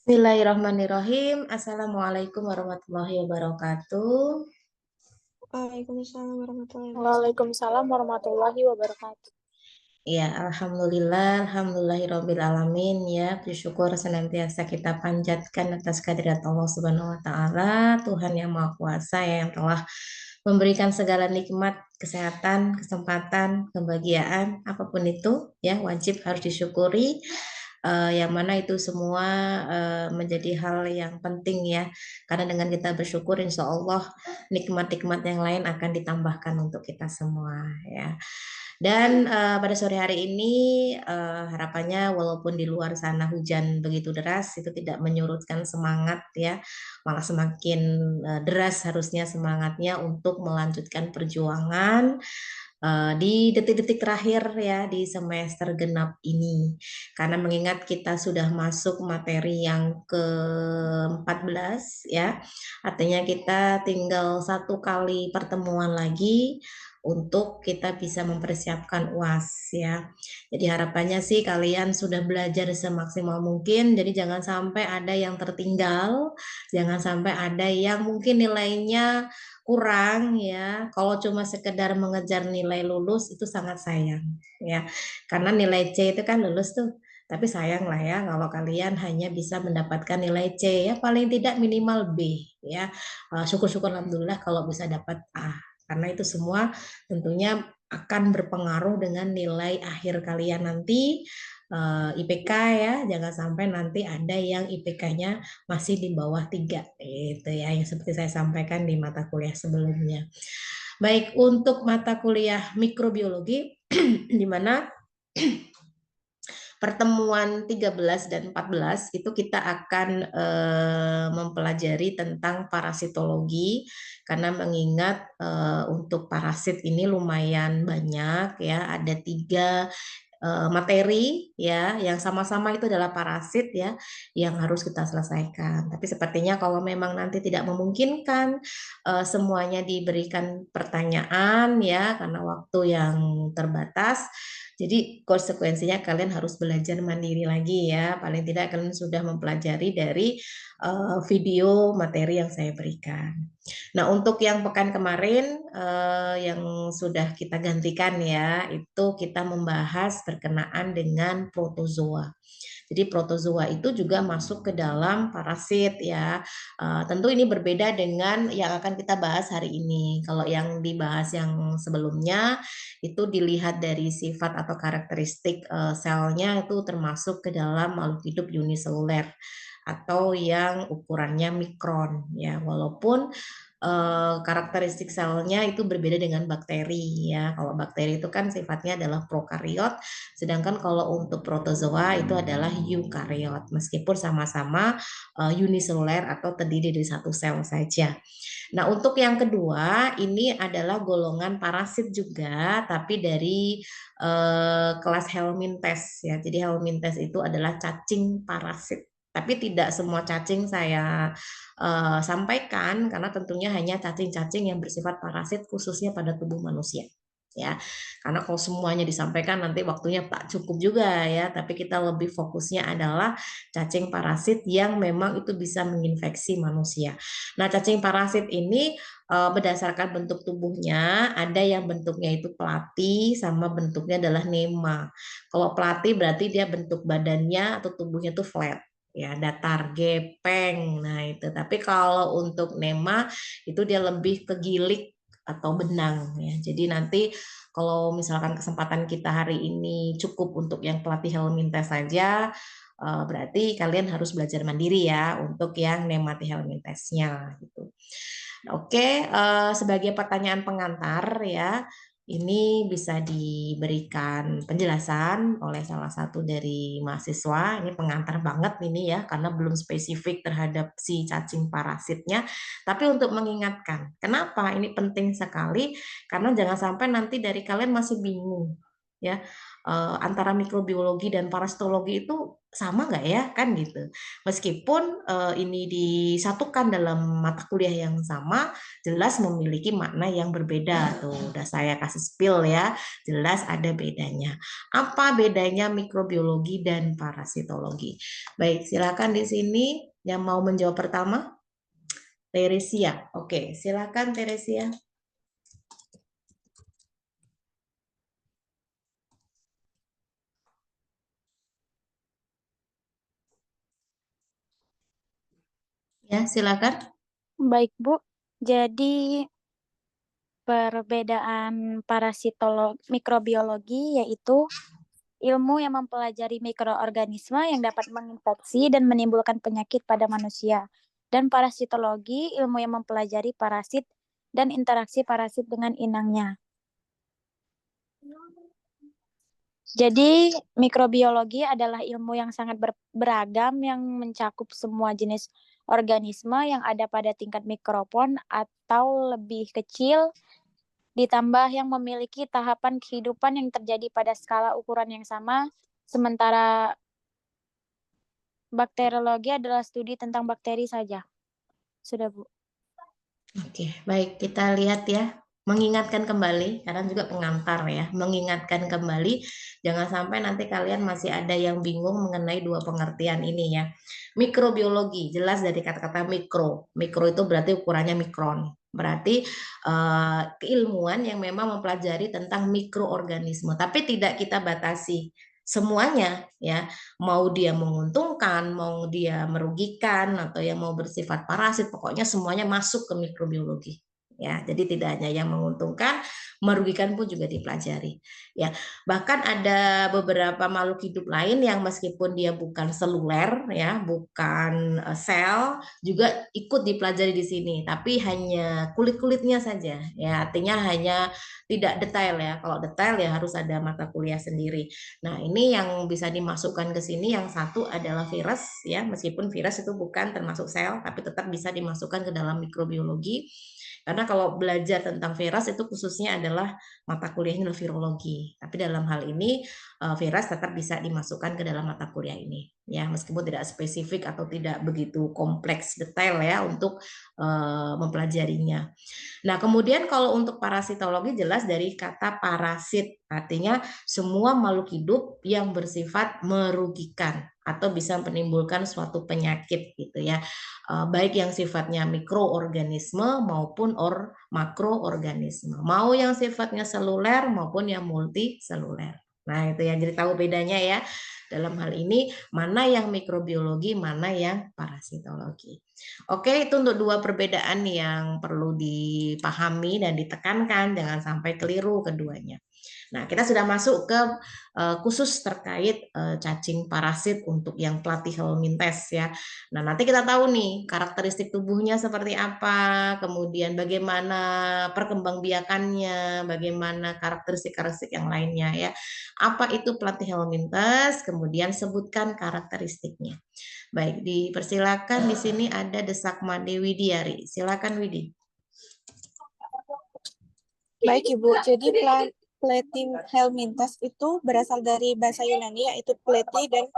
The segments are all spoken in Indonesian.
Bismillahirrahmanirrahim. Assalamualaikum warahmatullahi wabarakatuh. Waalaikumsalam warahmatullahi wabarakatuh. Waalaikumsalam warahmatullahi wabarakatuh. Ya, alhamdulillahirabbil alamin ya. Bersyukur senantiasa kita panjatkan atas kehadirat Allah Subhanahu wa taala, Tuhan yang Maha Kuasa yang telah memberikan segala nikmat, kesehatan, kesempatan, kebahagiaan, apapun itu ya wajib harus disyukuri. Yang mana itu semua menjadi hal yang penting ya, karena dengan kita bersyukur insya Allah nikmat-nikmat yang lain akan ditambahkan untuk kita semua ya. Dan pada sore hari ini harapannya walaupun di luar sana hujan begitu deras itu tidak menyurutkan semangat ya, malah semakin deras harusnya semangatnya untuk melanjutkan perjuangan di detik-detik terakhir ya di semester genap ini. Karena mengingat kita sudah masuk materi yang ke-14 ya, artinya kita tinggal satu kali pertemuan lagi untuk kita bisa mempersiapkan UAS ya. Jadi harapannya sih kalian sudah belajar semaksimal mungkin, jadi jangan sampai ada yang tertinggal, jangan sampai ada yang mungkin nilainya kurang ya. Kalau cuma sekedar mengejar nilai lulus itu sangat sayang ya. Karena nilai C itu kan lulus tuh. Tapi sayang lah ya kalau kalian hanya bisa mendapatkan nilai C ya, paling tidak minimal B ya. Syukur-syukur alhamdulillah kalau bisa dapat A. Karena itu semua tentunya akan berpengaruh dengan nilai akhir kalian nanti, IPK ya, jangan sampai nanti ada yang IPK-nya masih di bawah 3 itu ya, yang seperti saya sampaikan di mata kuliah sebelumnya. Baik, untuk mata kuliah mikrobiologi di mana pertemuan 13 dan 14 itu kita akan mempelajari tentang parasitologi, karena mengingat untuk parasit ini lumayan banyak ya, ada 3 materi ya yang sama-sama itu adalah parasit ya yang harus kita selesaikan. Tapi sepertinya kalau memang nanti tidak memungkinkan semuanya diberikan pertanyaan ya karena waktu yang terbatas, jadi konsekuensinya kalian harus belajar mandiri lagi ya. Paling tidak kalian sudah mempelajari dari video materi yang saya berikan. Nah, untuk yang pekan kemarin yang sudah kita gantikan ya, itu kita membahas berkenaan dengan protozoa. Jadi protozoa itu juga masuk ke dalam parasit ya. Tentu ini berbeda dengan yang akan kita bahas hari ini. Kalau yang dibahas yang sebelumnya itu dilihat dari sifat atau karakteristik selnya itu termasuk ke dalam makhluk hidup uniseluler atau yang ukurannya mikron ya, walaupun karakteristik selnya itu berbeda dengan bakteri ya. Kalau bakteri itu kan sifatnya adalah prokariot, sedangkan kalau untuk protozoa itu adalah eukariot, meskipun sama-sama uniseluler atau terdiri dari satu sel saja. Nah, untuk yang kedua ini adalah golongan parasit juga, tapi dari kelas Helminthes ya. Jadi Helminthes itu adalah cacing parasit. Tapi tidak semua cacing saya sampaikan karena tentunya hanya cacing-cacing yang bersifat parasit khususnya pada tubuh manusia. Ya, karena kalau semuanya disampaikan nanti waktunya tak cukup juga ya, tapi kita lebih fokusnya adalah cacing parasit yang memang itu bisa menginfeksi manusia. Nah, cacing parasit ini berdasarkan bentuk tubuhnya, ada yang bentuknya itu pelati sama bentuknya adalah nema. Kalau pelati berarti dia bentuk badannya atau tubuhnya itu flat ya, datar gepeng. Nah, itu. Tapi kalau untuk nema itu dia lebih ke gilik atau benang ya. Jadi nanti kalau misalkan kesempatan kita hari ini cukup untuk yang pelatih Helminthes saja, berarti kalian harus belajar mandiri ya untuk yang nemati Helminthesnya gitu. Oke, sebagai pertanyaan pengantar ya, ini bisa diberikan penjelasan oleh salah satu dari mahasiswa. Ini pengantar banget ini ya, karena belum spesifik terhadap si cacing parasitnya. Tapi untuk mengingatkan, kenapa ini penting sekali? Karena jangan sampai nanti dari kalian masih bingung ya. antara mikrobiologi dan parasitologi itu sama nggak ya, kan gitu. Meskipun ini disatukan dalam mata kuliah yang sama, jelas memiliki makna yang berbeda. Tuh, udah saya kasih spill ya, jelas ada bedanya. Apa bedanya mikrobiologi dan parasitologi? Baik, silakan di sini yang mau menjawab pertama. Teresia. Oke, silakan Teresia. Ya, silakan. Baik, Bu. Jadi perbedaan mikrobiologi yaitu ilmu yang mempelajari mikroorganisme yang dapat menginfeksi dan menimbulkan penyakit pada manusia. Dan parasitologi, ilmu yang mempelajari parasit dan interaksi parasit dengan inangnya. Jadi, mikrobiologi adalah ilmu yang sangat beragam yang mencakup semua jenis organisme yang ada pada tingkat mikron atau lebih kecil, ditambah yang memiliki tahapan kehidupan yang terjadi pada skala ukuran yang sama, sementara bakteriologi adalah studi tentang bakteri saja. Sudah, Bu. Oke, baik, kita lihat ya. Mengingatkan kembali, karena juga pengantar ya, mengingatkan kembali, jangan sampai nanti kalian masih ada yang bingung mengenai dua pengertian ini ya. Mikrobiologi, jelas dari kata-kata mikro. Mikro itu berarti ukurannya mikron. Berarti keilmuan yang memang mempelajari tentang mikroorganisme, tapi tidak kita batasi semuanya ya, mau dia menguntungkan, mau dia merugikan, atau yang mau bersifat parasit, pokoknya semuanya masuk ke mikrobiologi. Ya, jadi tidak hanya yang menguntungkan, merugikan pun juga dipelajari. Ya, bahkan ada beberapa makhluk hidup lain yang meskipun dia bukan seluler, ya, bukan sel, juga ikut dipelajari di sini, tapi hanya kulit-kulitnya saja. Ya, artinya hanya tidak detail ya. Kalau detail ya harus ada mata kuliah sendiri. Nah, ini yang bisa dimasukkan ke sini, yang satu adalah virus ya, meskipun virus itu bukan termasuk sel, tapi tetap bisa dimasukkan ke dalam mikrobiologi. Karena kalau belajar tentang virus itu khususnya adalah mata kuliahnya adalah virologi. Tapi dalam hal ini virus tetap bisa dimasukkan ke dalam mata kuliah ini. Ya, meskipun tidak spesifik atau tidak begitu kompleks detail ya untuk mempelajarinya. Nah, kemudian kalau untuk parasitologi jelas dari kata parasit, artinya semua makhluk hidup yang bersifat merugikan atau bisa menimbulkan suatu penyakit gitu ya. Baik yang sifatnya mikroorganisme maupun makroorganisme. Mau yang sifatnya seluler maupun yang multiseluler. Nah, itu yang jadi tahu bedanya ya. Dalam hal ini mana yang mikrobiologi, mana yang parasitologi. Oke, itu untuk dua perbedaan yang perlu dipahami dan ditekankan, jangan sampai keliru keduanya. Nah, kita sudah masuk ke khusus terkait cacing parasit untuk yang platyhelminthes ya. Nah, nanti kita tahu nih karakteristik tubuhnya seperti apa, kemudian bagaimana perkembangbiakannya, bagaimana karakteristik-karakteristik yang lainnya ya. Apa itu platyhelminthes? Kemudian sebutkan karakteristiknya. Baik, dipersilakan di sini ada Desakmade Widiari. Silakan Widi. Baik Ibu, jadi platyhelminthes itu berasal dari bahasa Yunani yaitu pleti dan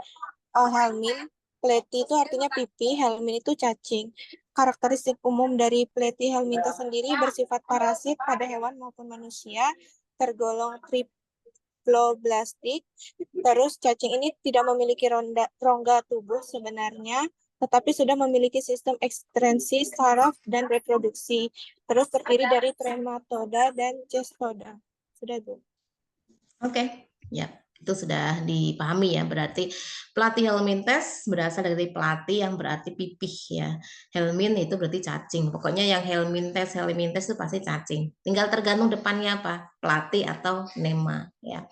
helmin. Pleti itu artinya pipi, helmin itu cacing. Karakteristik umum dari platyhelminthes sendiri bersifat parasit pada hewan maupun manusia, tergolong triploblastik. Terus cacing ini tidak memiliki rongga tubuh sebenarnya, tetapi sudah memiliki sistem ekstrensi, saraf, dan reproduksi. Terus terdiri dari trematoda dan cestoda. Sudah, Bu. Oke, ya. Itu sudah dipahami ya, berarti platyhelminthes berasal dari platy yang berarti pipih ya. Helmin itu berarti cacing. Pokoknya yang helminthes itu pasti cacing. Tinggal tergantung depannya apa, platy atau nema ya.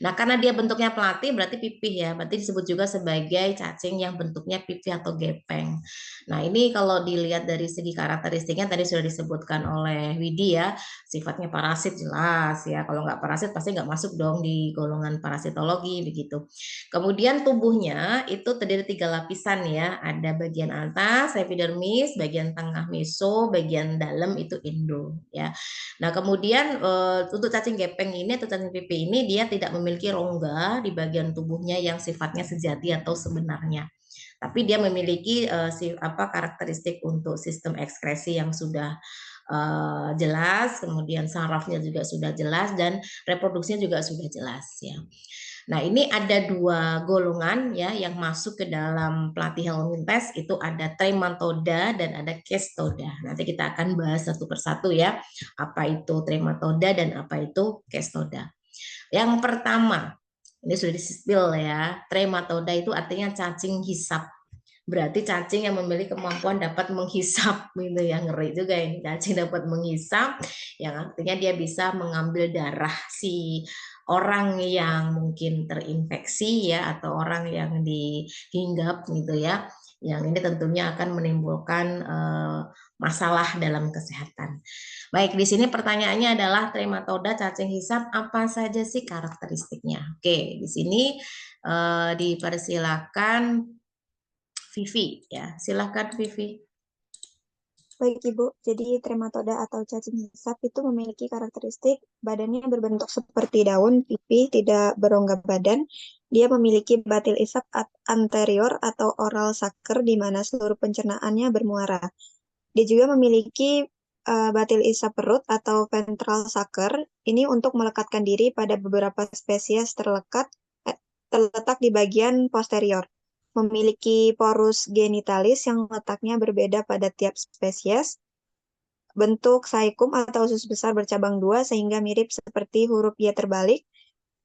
Nah, karena dia bentuknya platy berarti pipih ya. Berarti disebut juga sebagai cacing yang bentuknya pipih atau gepeng. Nah, ini kalau dilihat dari segi karakteristiknya tadi sudah disebutkan oleh Widi ya, sifatnya parasit jelas ya. Kalau nggak parasit pasti nggak masuk dong di golongan parasitologi begitu. Kemudian tubuhnya itu terdiri dari 3 lapisan ya. Ada bagian atas epidermis, bagian tengah meso, bagian dalam itu endo ya. Nah, kemudian untuk cacing gepeng ini atau cacing pipi ini dia tidak memiliki rongga di bagian tubuhnya yang sifatnya sejati atau sebenarnya. Tapi dia memiliki karakteristik untuk sistem ekskresi yang sudah jelas, kemudian sarafnya juga sudah jelas dan reproduksinya juga sudah jelas ya. Nah, ini ada dua golongan ya yang masuk ke dalam platyhelminth test, itu ada trematoda dan ada kestoda. Nanti kita akan bahas satu persatu ya, apa itu trematoda dan apa itu kestoda. Yang pertama, ini sudah di-spill ya, trematoda itu artinya cacing hisap. Berarti cacing yang memiliki kemampuan dapat menghisap gitu ya, ngeri juga ini cacing dapat menghisap, yang artinya dia bisa mengambil darah si orang yang mungkin terinfeksi ya atau orang yang dihinggap gitu ya, yang ini tentunya akan menimbulkan masalah dalam kesehatan. Baik, di sini pertanyaannya adalah trematoda cacing hisap apa saja sih karakteristiknya? Oke, di sini dipersilakan Vivi ya, silakan Vivi. Baik Ibu, jadi trematoda atau cacing hisap itu memiliki karakteristik badannya berbentuk seperti daun, pipi, tidak berongga badan. Dia memiliki batil isap anterior atau oral sucker di mana seluruh pencernaannya bermuara. Dia juga memiliki batil isap perut atau ventral sucker. Ini untuk melekatkan diri pada beberapa spesies terletak di bagian posterior. Memiliki porus genitalis yang letaknya berbeda pada tiap spesies, bentuk saikum atau usus besar bercabang dua sehingga mirip seperti huruf Y terbalik.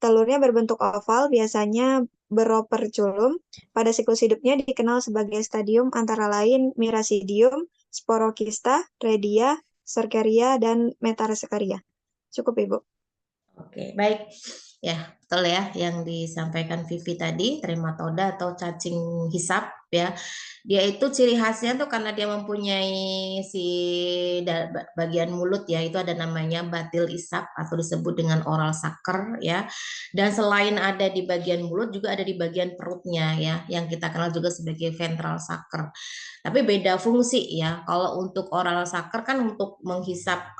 Telurnya berbentuk oval, biasanya beroperculum. Pada siklus hidupnya dikenal sebagai stadium antara lain Miracidium, Sporokista, Redia, Cercaria, dan Metacercaria. Cukup, Ibu. Oke, baik. Ya, betul ya yang disampaikan Vivi tadi, trematoda atau cacing hisap ya. Dia itu ciri khasnya tuh karena dia mempunyai bagian mulut ya, itu ada namanya batil isap atau disebut dengan oral sucker ya. Dan selain ada di bagian mulut juga ada di bagian perutnya ya, yang kita kenal juga sebagai ventral sucker. Tapi beda fungsi ya. Kalau untuk oral sucker kan untuk menghisap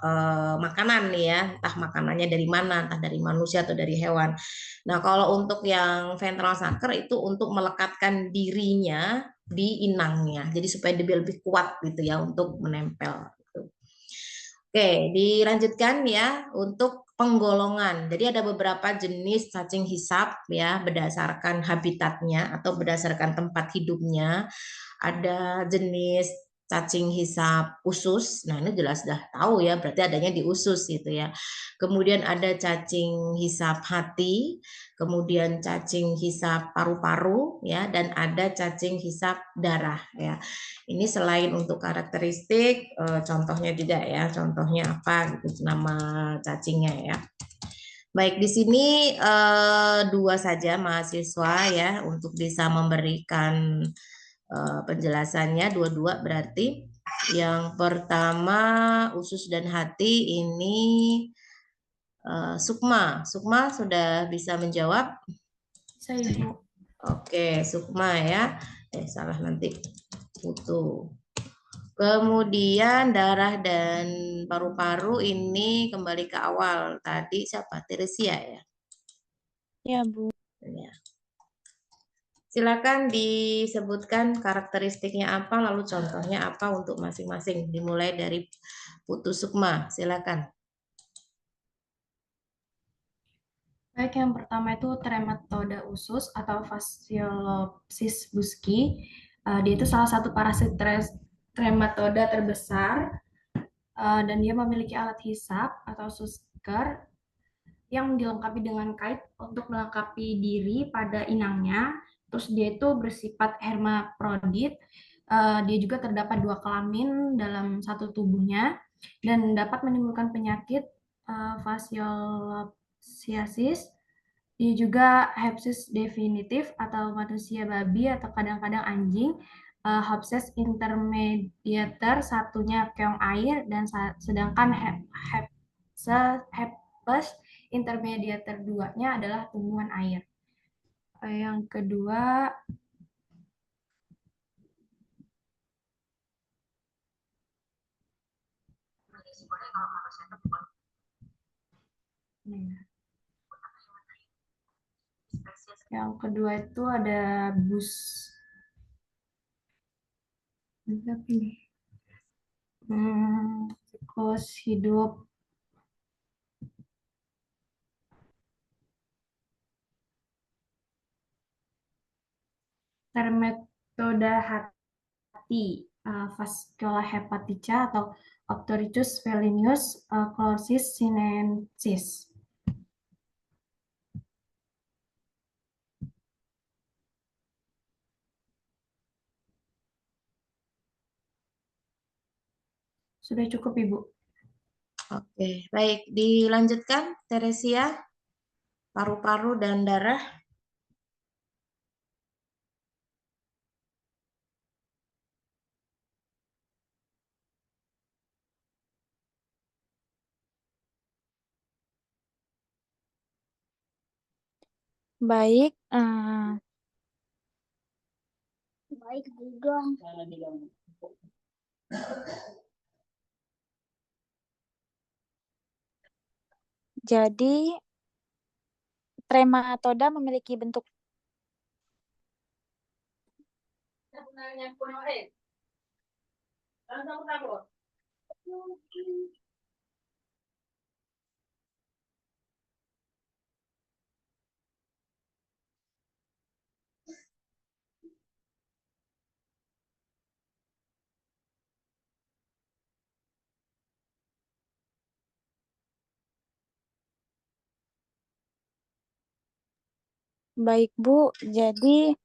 makanan nih ya, entah makanannya dari mana, entah dari manusia atau dari hewan. Nah, kalau untuk yang ventral sucker itu untuk melekatkan dirinya di inangnya. Jadi supaya dia lebih kuat gitu ya untuk menempel. Gitu. Oke, dilanjutkan ya untuk penggolongan. Jadi ada beberapa jenis cacing hisap ya berdasarkan habitatnya atau berdasarkan tempat hidupnya. Ada jenis cacing hisap usus. Nah, ini jelas dah tahu ya, berarti adanya di usus gitu ya. Kemudian ada cacing hisap hati, kemudian cacing hisap paru-paru ya, dan ada cacing hisap darah ya. Ini selain untuk karakteristik, contohnya juga ya, contohnya apa gitu nama cacingnya ya. Baik, di sini dua saja mahasiswa ya untuk bisa memberikan penjelasannya, dua-dua berarti. Yang pertama usus dan hati ini Sukma. Sukma sudah bisa menjawab? Saya Ibu. Oke, Sukma ya. Salah nanti Putu. Kemudian darah dan paru-paru ini kembali ke awal. Tadi siapa? Teresia ya? Ya, Bu. Ya. Silakan disebutkan karakteristiknya apa, lalu contohnya apa untuk masing-masing. Dimulai dari Putu Sukma, silakan. Baik, yang pertama itu trematoda usus atau Phaseolopsis buski. Dia itu salah satu parasit trematoda terbesar dan dia memiliki alat hisap atau susker yang dilengkapi dengan kait untuk melengkapi diri pada inangnya. Terus dia itu bersifat hermaprodit. Dia juga terdapat dua kelamin dalam satu tubuhnya dan dapat menimbulkan penyakit fasiolopsiasis. Dia juga hepsis definitif atau manusia babi atau kadang-kadang anjing. Hepsis intermediator satunya keong air dan sedangkan Hepes intermediator 2-nya adalah tumbuhan air. Yang kedua, Yang kedua itu ada bus. Apa ini? Siklus hidup. Termetoda hati, vascular hepatica atau Optorichus Felinius chlorsis sinensis. Sudah cukup, Ibu. Oke, baik. Dilanjutkan, Teresia, paru-paru dan darah. Baik, baik juga. Jadi trematoda memiliki bentuk baik, Bu. Jadi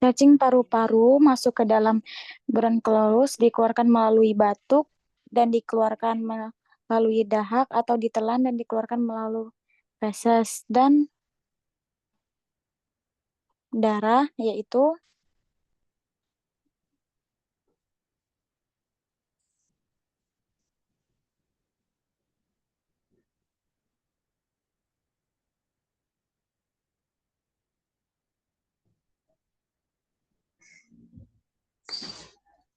cacing paru-paru masuk ke dalam bronchus, dikeluarkan melalui batuk dan dikeluarkan melalui dahak atau ditelan dan dikeluarkan melalui feses dan darah, yaitu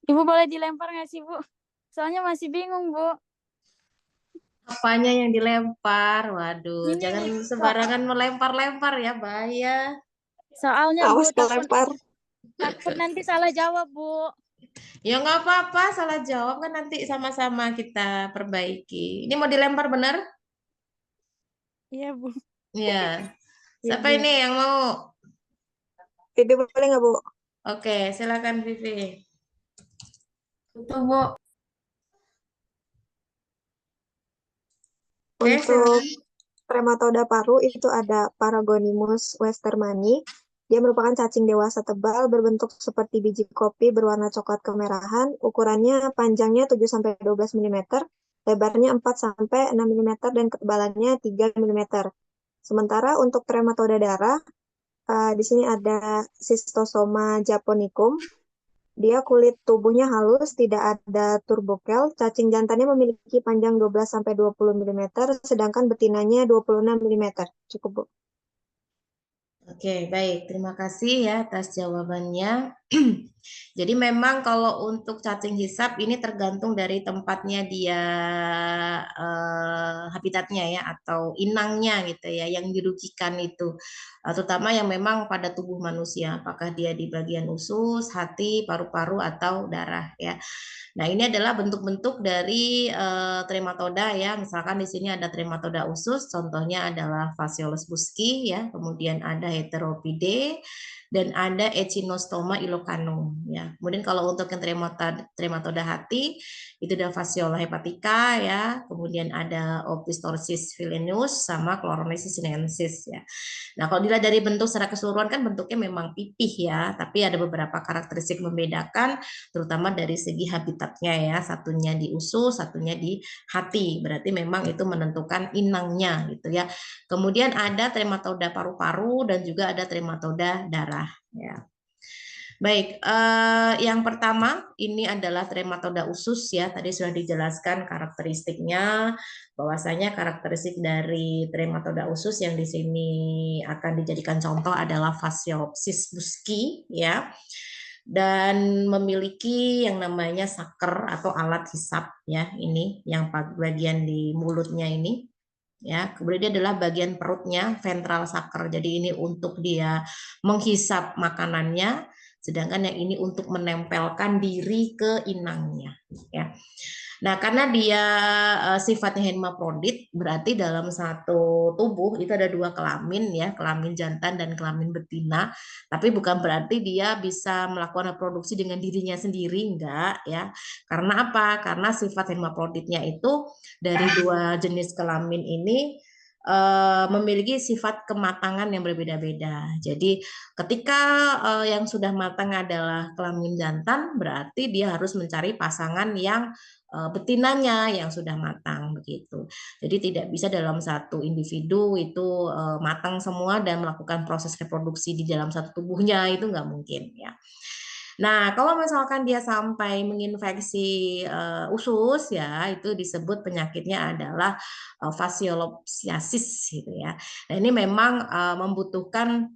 Ibu boleh dilempar nggak sih, Bu? Soalnya masih bingung, Bu. Apanya yang dilempar? Waduh, Ini jangan nih, sembarangan melempar-lempar ya, bahaya. soalnya, Bu, Awas kelempar. takut nanti salah jawab, Bu. Ya nggak apa-apa, salah jawab kan nanti sama-sama kita perbaiki. Ini mau dilempar benar? Iya, Bu. Ya. Iya, Siapa Bu. ini yang mau? Bibi boleh nggak, Bu? Oke, silakan Vivi. Itu, Bu. Oke, Untuk trematoda paru itu ada Paragonimus westermani. Dia merupakan cacing dewasa tebal berbentuk seperti biji kopi berwarna coklat kemerahan. Ukurannya panjangnya 7-12 mm, lebarnya 4-6 mm, dan ketebalannya 3 mm. Sementara untuk trematoda darah, di sini ada Schistosoma japonicum. Dia kulit tubuhnya halus, tidak ada turbokel. Cacing jantannya memiliki panjang 12-20 mm, sedangkan betinanya 26 mm. Cukup, Bu. Oke, baik. Terima kasih ya atas jawabannya. Jadi memang kalau untuk cacing hisap ini tergantung dari tempatnya dia habitatnya ya atau inangnya gitu ya yang dirugikan itu. Terutama yang memang pada tubuh manusia, apakah dia di bagian usus, hati, paru-paru atau darah ya. Nah, ini adalah bentuk-bentuk dari trematoda ya. Misalkan di sini ada trematoda usus, contohnya adalah Phaseolus busci ya, kemudian ada Heteropide dan ada Echinostoma ilocanum ya. Kemudian kalau untuk yang trematoda hati itu ada Fasciola hepatica ya, kemudian ada Opisthosis vilenus sama Chlornesis sinensis ya. Nah, kalau dilihat dari bentuk secara keseluruhan kan bentuknya memang pipih ya, tapi ada beberapa karakteristik membedakan terutama dari segi habitatnya ya, satunya di usus, satunya di hati. Berarti memang itu menentukan inangnya gitu ya. Kemudian ada trematoda paru-paru dan juga ada trematoda darah ya. Baik, yang pertama ini adalah trematoda usus ya. Tadi sudah dijelaskan karakteristiknya, bahwasanya karakteristik dari trematoda usus yang di sini akan dijadikan contoh adalah Phaseolopsis buski ya, dan memiliki yang namanya saker atau alat hisap ya. Ini yang bagian di mulutnya ini. Ya, kemudian dia adalah bagian perutnya, ventral sucker. Jadi ini untuk dia menghisap makanannya, sedangkan yang ini untuk menempelkan diri ke inangnya. Ya. Nah, karena dia sifatnya hermaprodit, berarti dalam satu tubuh itu ada dua kelamin ya, kelamin jantan dan kelamin betina. Tapi bukan berarti dia bisa melakukan reproduksi dengan dirinya sendiri, enggak ya. Karena apa? Karena sifat hermaproditnya itu dari dua jenis kelamin ini memiliki sifat kematangan yang berbeda-beda. Jadi ketika yang sudah matang adalah kelamin jantan, berarti dia harus mencari pasangan yang betinanya yang sudah matang begitu. Jadi tidak bisa dalam satu individu itu matang semua dan melakukan proses reproduksi di dalam satu tubuhnya, itu nggak mungkin ya. Nah, kalau misalkan dia sampai menginfeksi usus ya, itu disebut penyakitnya adalah fasciolopsiasis gitu ya. Nah, ini memang membutuhkan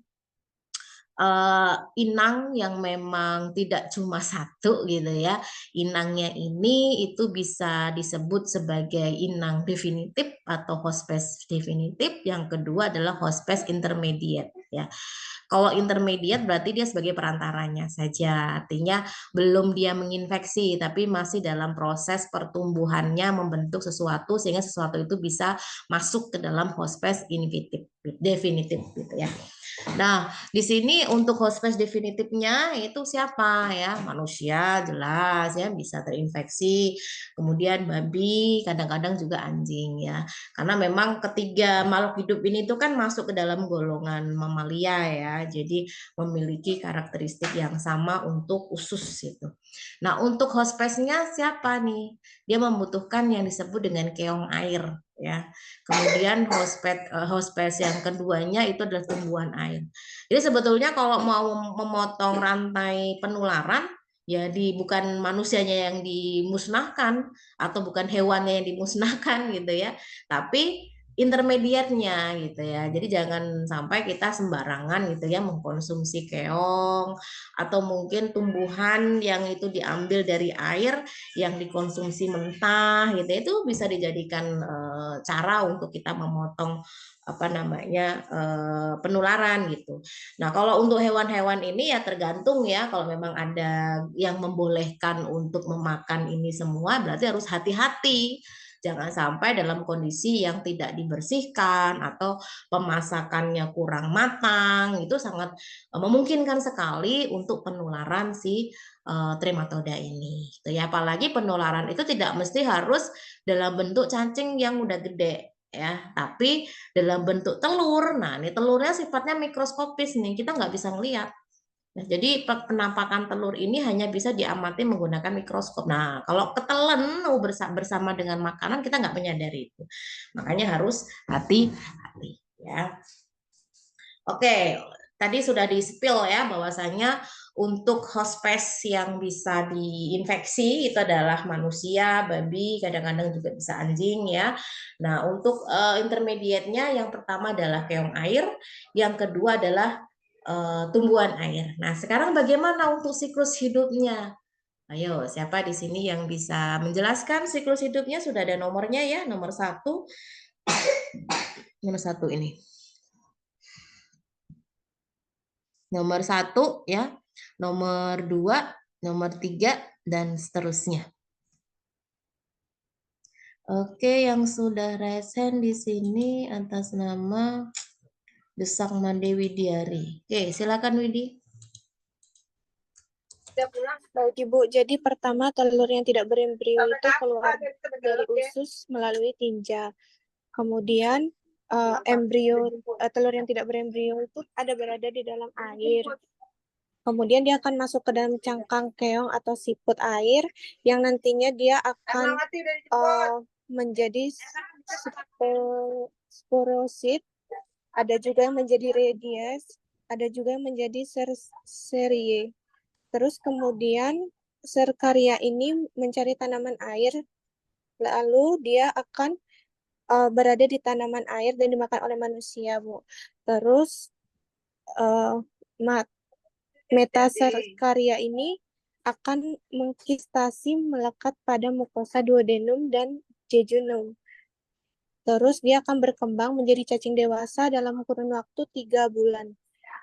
inang yang memang tidak cuma satu gitu ya. Inangnya ini itu bisa disebut sebagai inang definitif atau hospes definitif. Yang kedua adalah hospes intermediate ya. Kalau intermediate berarti dia sebagai perantaranya saja, artinya belum dia menginfeksi, tapi masih dalam proses pertumbuhannya membentuk sesuatu sehingga sesuatu itu bisa masuk ke dalam hospes definitif gitu ya. Nah, di sini untuk hospes definitifnya itu siapa ya? Manusia jelas ya bisa terinfeksi, kemudian babi, kadang-kadang juga anjing ya. Karena memang ketiga makhluk hidup ini tuh kan masuk ke dalam golongan mamalia ya. Jadi memiliki karakteristik yang sama untuk usus itu. Nah, untuk hospesnya siapa nih? Dia membutuhkan yang disebut dengan keong air ya. Kemudian hospes yang keduanya itu adalah tumbuhan air. Jadi sebetulnya kalau mau memotong rantai penularan, jadi bukan manusianya yang dimusnahkan atau bukan hewannya yang dimusnahkan gitu ya, tapi intermediatnya gitu ya. Jadi jangan sampai kita sembarangan gitu ya mengkonsumsi keong atau mungkin tumbuhan yang itu diambil dari air yang dikonsumsi mentah gitu. Itu bisa dijadikan cara untuk kita memotong apa namanya penularan gitu. Nah, kalau untuk hewan-hewan ini ya tergantung ya. Kalau memang ada yang membolehkan untuk memakan ini semua, berarti harus hati-hati. Jangan sampai dalam kondisi yang tidak dibersihkan atau pemasakannya kurang matang, itu sangat memungkinkan sekali untuk penularan si trematoda ini. Gitu ya. Apalagi penularan itu tidak mesti harus dalam bentuk cacing yang udah gede ya, tapi dalam bentuk telur. Nah, ini telurnya sifatnya mikroskopis nih, kita nggak bisa ngelihat. Nah, jadi penampakan telur ini hanya bisa diamati menggunakan mikroskop. Nah, kalau ketelen bersama dengan makanan kita nggak menyadari itu. Makanya harus hati-hati ya. Oke, tadi sudah di-spill ya bahwasanya untuk hospes yang bisa diinfeksi itu adalah manusia, babi, kadang-kadang juga bisa anjing ya. Nah, untuk intermediate-nya yang pertama adalah keong air, yang kedua adalah tumbuhan air. Nah, sekarang bagaimana untuk siklus hidupnya? Ayo, siapa di sini yang bisa menjelaskan siklus hidupnya? Sudah ada nomornya ya, nomor satu ini. Nomor satu ya, nomor dua, nomor tiga, dan seterusnya. Oke, yang sudah resen di sini atas nama Desak Made Widiari. Oke, silakan Widi. Baik Ibu, jadi pertama telur yang tidak berembrio itu keluar dari usus melalui tinja. Kemudian telur yang tidak berembrio itu ada berada di dalam air. Kemudian dia akan masuk ke dalam cangkang keong atau siput air yang nantinya dia akan menjadi sporosit, ada juga yang menjadi radies, ada juga yang menjadi serie. Terus kemudian serkaria ini mencari tanaman air, lalu dia akan berada di tanaman air dan dimakan oleh manusia, Bu. Terus uh, metaserkaria ini akan mengkistasi melekat pada mukosa duodenum dan jejunum. Terus dia akan berkembang menjadi cacing dewasa dalam kurun waktu 3 bulan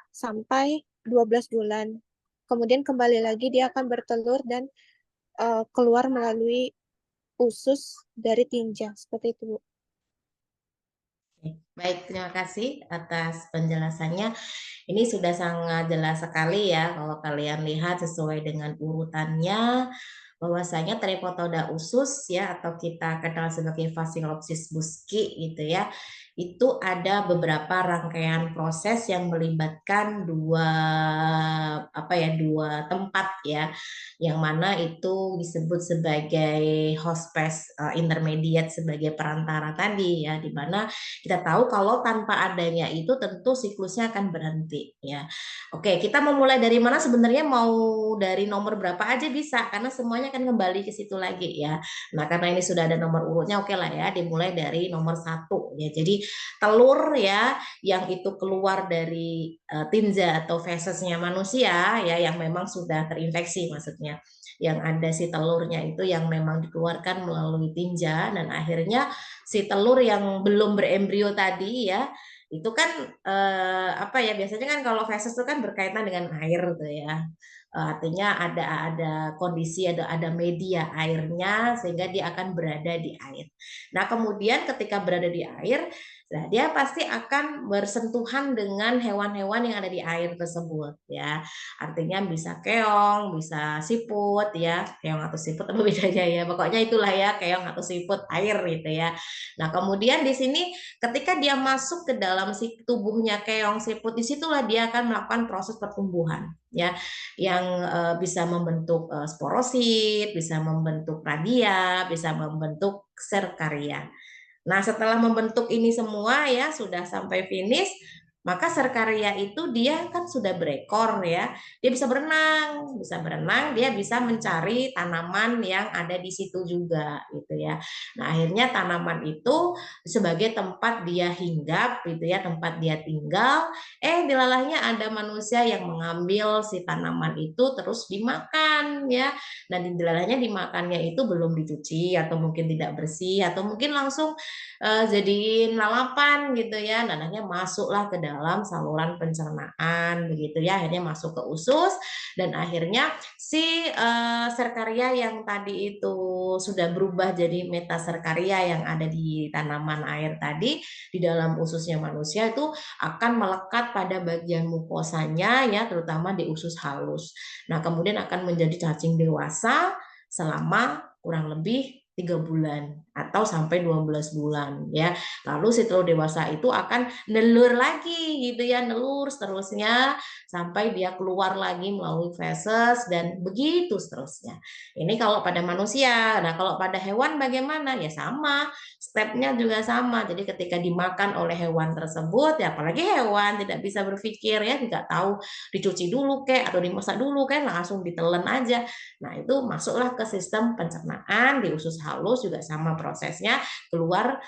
sampai 12 bulan. Kemudian kembali lagi dia akan bertelur dan keluar melalui usus dari tinja. Seperti itu, Bu. Baik, terima kasih atas penjelasannya. Ini sudah sangat jelas sekali ya, kalau kalian lihat sesuai dengan urutannya, bahwasanya Triplododa usus ya, atau kita kenal sebagai Phaseolopsis busci gitu ya, itu ada beberapa rangkaian proses yang melibatkan dua tempat ya, yang mana itu disebut sebagai host phase intermediate sebagai perantara tadi ya, di mana kita tahu kalau tanpa adanya itu tentu siklusnya akan berhenti ya. Oke, kita memulai dari mana sebenarnya, mau dari nomor berapa aja bisa, karena semuanya akan kembali ke situ lagi ya. Nah, karena ini sudah ada nomor urutnya, oke lah ya, dimulai dari nomor 1 ya. Jadi telur ya yang itu keluar dari tinja atau fesesnya manusia ya, yang memang sudah terinfeksi, maksudnya yang ada si telurnya itu yang memang dikeluarkan melalui tinja, dan akhirnya si telur yang belum berembrio tadi ya, itu kan biasanya kan kalau feses itu kan berkaitan dengan air tuh ya. Artinya ada kondisi, ada media airnya sehingga dia akan berada di air. Nah, kemudian ketika berada di air, nah dia pasti akan bersentuhan dengan hewan-hewan yang ada di air tersebut ya. Artinya bisa keong, bisa siput ya. Keong atau siput apa bedanya ya? Pokoknya itulah ya, keong atau siput air gitu ya. Nah, kemudian di sini ketika dia masuk ke dalam si tubuhnya keong siput, disitulah dia akan melakukan proses pertumbuhan ya, yang bisa membentuk sporosit, bisa membentuk radia, bisa membentuk serkaria. Nah, setelah membentuk ini semua ya, sudah sampai finish, maka serkaria itu dia kan sudah berekor ya. Dia bisa berenang, dia bisa mencari tanaman yang ada di situ juga gitu ya. Nah, akhirnya tanaman itu sebagai tempat dia hinggap gitu ya, tempat dia tinggal, dilalahnya ada manusia yang mengambil si tanaman itu terus dimakan ya. Nah, dilalahnya dimakannya itu belum dicuci atau mungkin tidak bersih atau mungkin langsung jadiin lalapan gitu ya. Nanahnya masuklah ke dalam saluran pencernaan begitu ya, akhirnya masuk ke usus, dan akhirnya si serkaria yang tadi itu sudah berubah jadi metaserkaria yang ada di tanaman air tadi di dalam ususnya manusia itu akan melekat pada bagian mukosanya ya, terutama di usus halus. Nah, kemudian akan menjadi cacing dewasa selama kurang lebih 3 bulan atau sampai 12 bulan ya. Lalu si telur dewasa itu akan nelur lagi gitu ya, nelur seterusnya sampai dia keluar lagi melalui feses dan begitu seterusnya. Ini kalau pada manusia. Nah, kalau pada hewan bagaimana? Ya sama, stepnya juga sama. Jadi ketika dimakan oleh hewan tersebut, ya apalagi hewan tidak bisa berpikir ya, tidak tahu dicuci dulu kek atau dimasak dulu kan, langsung ditelan aja. Nah, itu masuklah ke sistem pencernaan di usus halus, juga sama prosesnya, keluar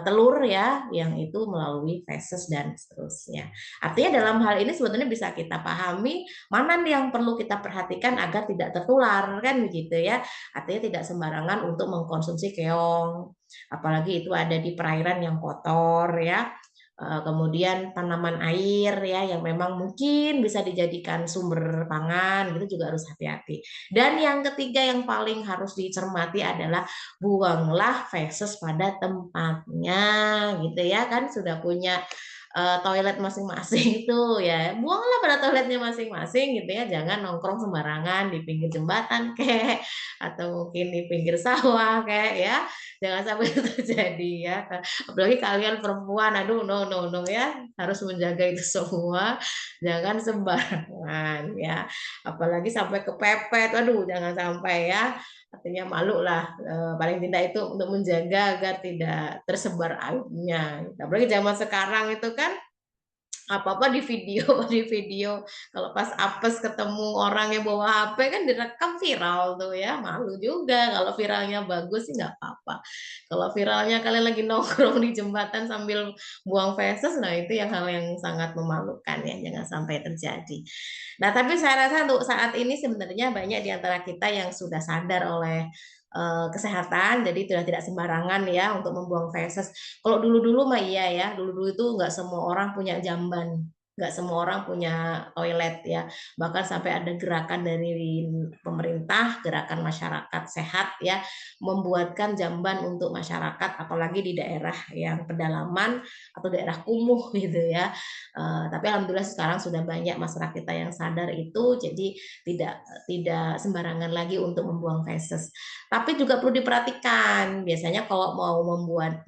telur ya, yang itu melalui feses dan seterusnya. Artinya dalam hal ini sebetulnya bisa kita pahami mana nih yang perlu kita perhatikan agar tidak tertular kan begitu ya. Artinya tidak sembarangan untuk mengkonsumsi keong, apalagi itu ada di perairan yang kotor ya. Kemudian tanaman air ya yang memang mungkin bisa dijadikan sumber pangan, gitu juga harus hati-hati. Dan yang ketiga yang paling harus dicermati adalah buanglah feses pada tempatnya gitu ya, kan sudah punya toilet masing-masing itu ya, buanglah pada toiletnya masing-masing gitu ya, jangan nongkrong sembarangan di pinggir jembatan kek atau mungkin di pinggir sawah kek ya, jangan sampai itu terjadi ya. Apalagi kalian perempuan, aduh no ya, harus menjaga itu semua, jangan sembarangan ya, apalagi sampai kepepet, aduh jangan sampai ya. Artinya malu lah, paling tidak itu untuk menjaga agar tidak tersebar aibnya. Apalagi zaman sekarang itu kan apa-apa di video di video. Kalau pas apes ketemu orang yang bawa HP kan direkam viral tuh ya, malu juga. Kalau viralnya bagus sih nggak apa-apa. Kalau viralnya kalian lagi nongkrong di jembatan sambil buang feses, nah itu yang hal yang sangat memalukan ya, jangan sampai terjadi. Nah, tapi saya rasa untuk saat ini sebenarnya banyak di antara kita yang sudah sadar oleh kesehatan, jadi sudah tidak sembarangan ya untuk membuang feses. Kalau dulu-dulu mah iya ya, dulu-dulu itu nggak semua orang punya jamban, nggak semua orang punya toilet ya. Bahkan sampai ada gerakan dari pemerintah, gerakan masyarakat sehat ya, membuatkan jamban untuk masyarakat, apalagi di daerah yang pedalaman atau daerah kumuh gitu ya. Tapi alhamdulillah sekarang sudah banyak masyarakat kita yang sadar itu, jadi tidak tidak sembarangan lagi untuk membuang feses. Tapi juga perlu diperhatikan, biasanya kalau mau membuat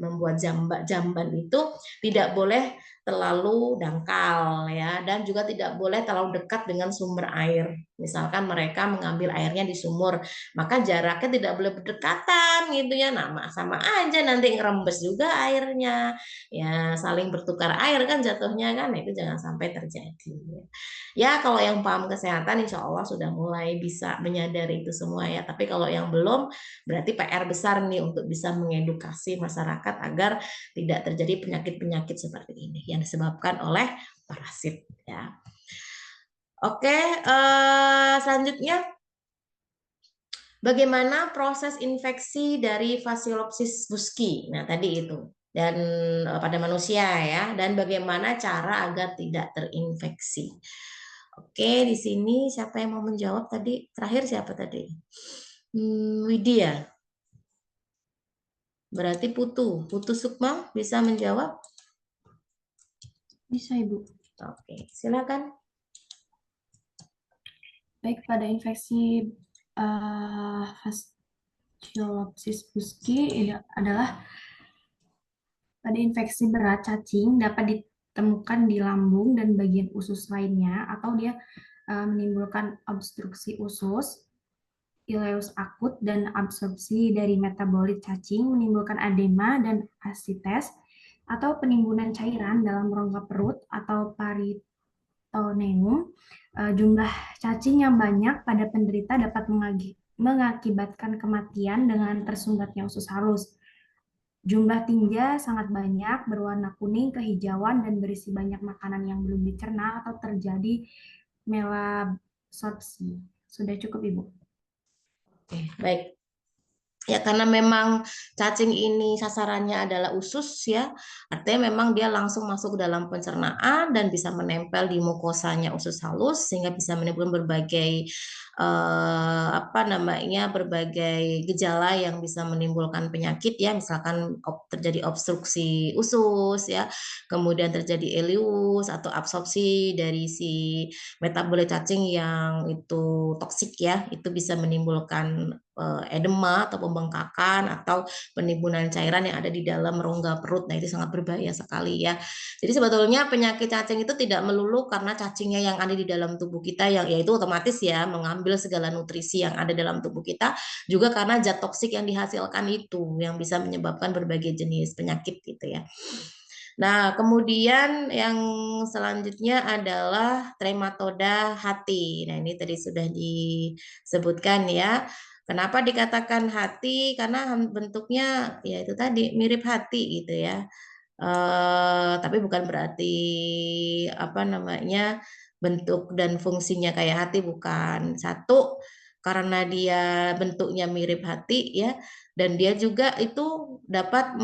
jamban itu tidak boleh terlalu dangkal ya, dan juga tidak boleh terlalu dekat dengan sumber air. Misalkan mereka mengambil airnya di sumur, maka jaraknya tidak boleh berdekatan gitu ya. Nah, sama aja nanti ngerembes juga airnya. Ya, saling bertukar air kan jatuhnya kan. Nah, itu jangan sampai terjadi. Ya, kalau yang paham kesehatan insya Allah sudah mulai bisa menyadari itu semua ya. Tapi kalau yang belum, berarti PR besar nih untuk bisa mengedukasi masyarakat agar tidak terjadi penyakit-penyakit seperti ini yang disebabkan oleh parasit ya. Oke, selanjutnya bagaimana proses infeksi dari Phaseolopsis buski? Nah, tadi itu. Dan pada manusia ya, dan bagaimana cara agar tidak terinfeksi. Oke, di sini siapa yang mau menjawab tadi? Terakhir siapa tadi? Widya. Berarti Putu Sukma bisa menjawab? Bisa, Ibu. Oke, silakan. Baik, pada infeksi Phaseolopsis buski adalah pada infeksi berat cacing dapat ditemukan di lambung dan bagian usus lainnya, atau dia menimbulkan obstruksi usus, ileus akut, dan absorpsi dari metabolit cacing, menimbulkan edema dan asites, atau penimbunan cairan dalam rongga perut atau peritoneum. Jumlah cacing yang banyak pada penderita dapat mengakibatkan kematian dengan tersumbatnya usus halus. Jumlah tinja sangat banyak, berwarna kuning kehijauan, dan berisi banyak makanan yang belum dicerna atau terjadi malabsorpsi. Sudah cukup, Ibu. Oke, baik. Ya, karena memang cacing ini sasarannya adalah usus ya, artinya memang dia langsung masuk ke dalam pencernaan dan bisa menempel di mukosanya usus halus sehingga bisa menimbulkan berbagai berbagai gejala yang bisa menimbulkan penyakit ya, misalkan terjadi obstruksi usus ya, kemudian terjadi ileus atau absorpsi dari si metabolit cacing yang itu toksik ya, itu bisa menimbulkan edema atau pembengkakan atau penimbunan cairan yang ada di dalam rongga perut. Nah, itu sangat berbahaya sekali ya. Jadi sebetulnya penyakit cacing itu tidak melulu karena cacingnya yang ada di dalam tubuh kita yang yaitu otomatis ya mengambil segala nutrisi yang ada dalam tubuh kita, juga karena zat toksik yang dihasilkan itu yang bisa menyebabkan berbagai jenis penyakit gitu ya. Nah, kemudian yang selanjutnya adalah trematoda hati. Nah, ini tadi sudah disebutkan ya. Kenapa dikatakan hati? Karena bentuknya ya itu tadi mirip hati gitu ya. Tapi bukan berarti bentuk dan fungsinya kayak hati, bukan. Satu, karena dia bentuknya mirip hati ya, dan dia juga itu dapat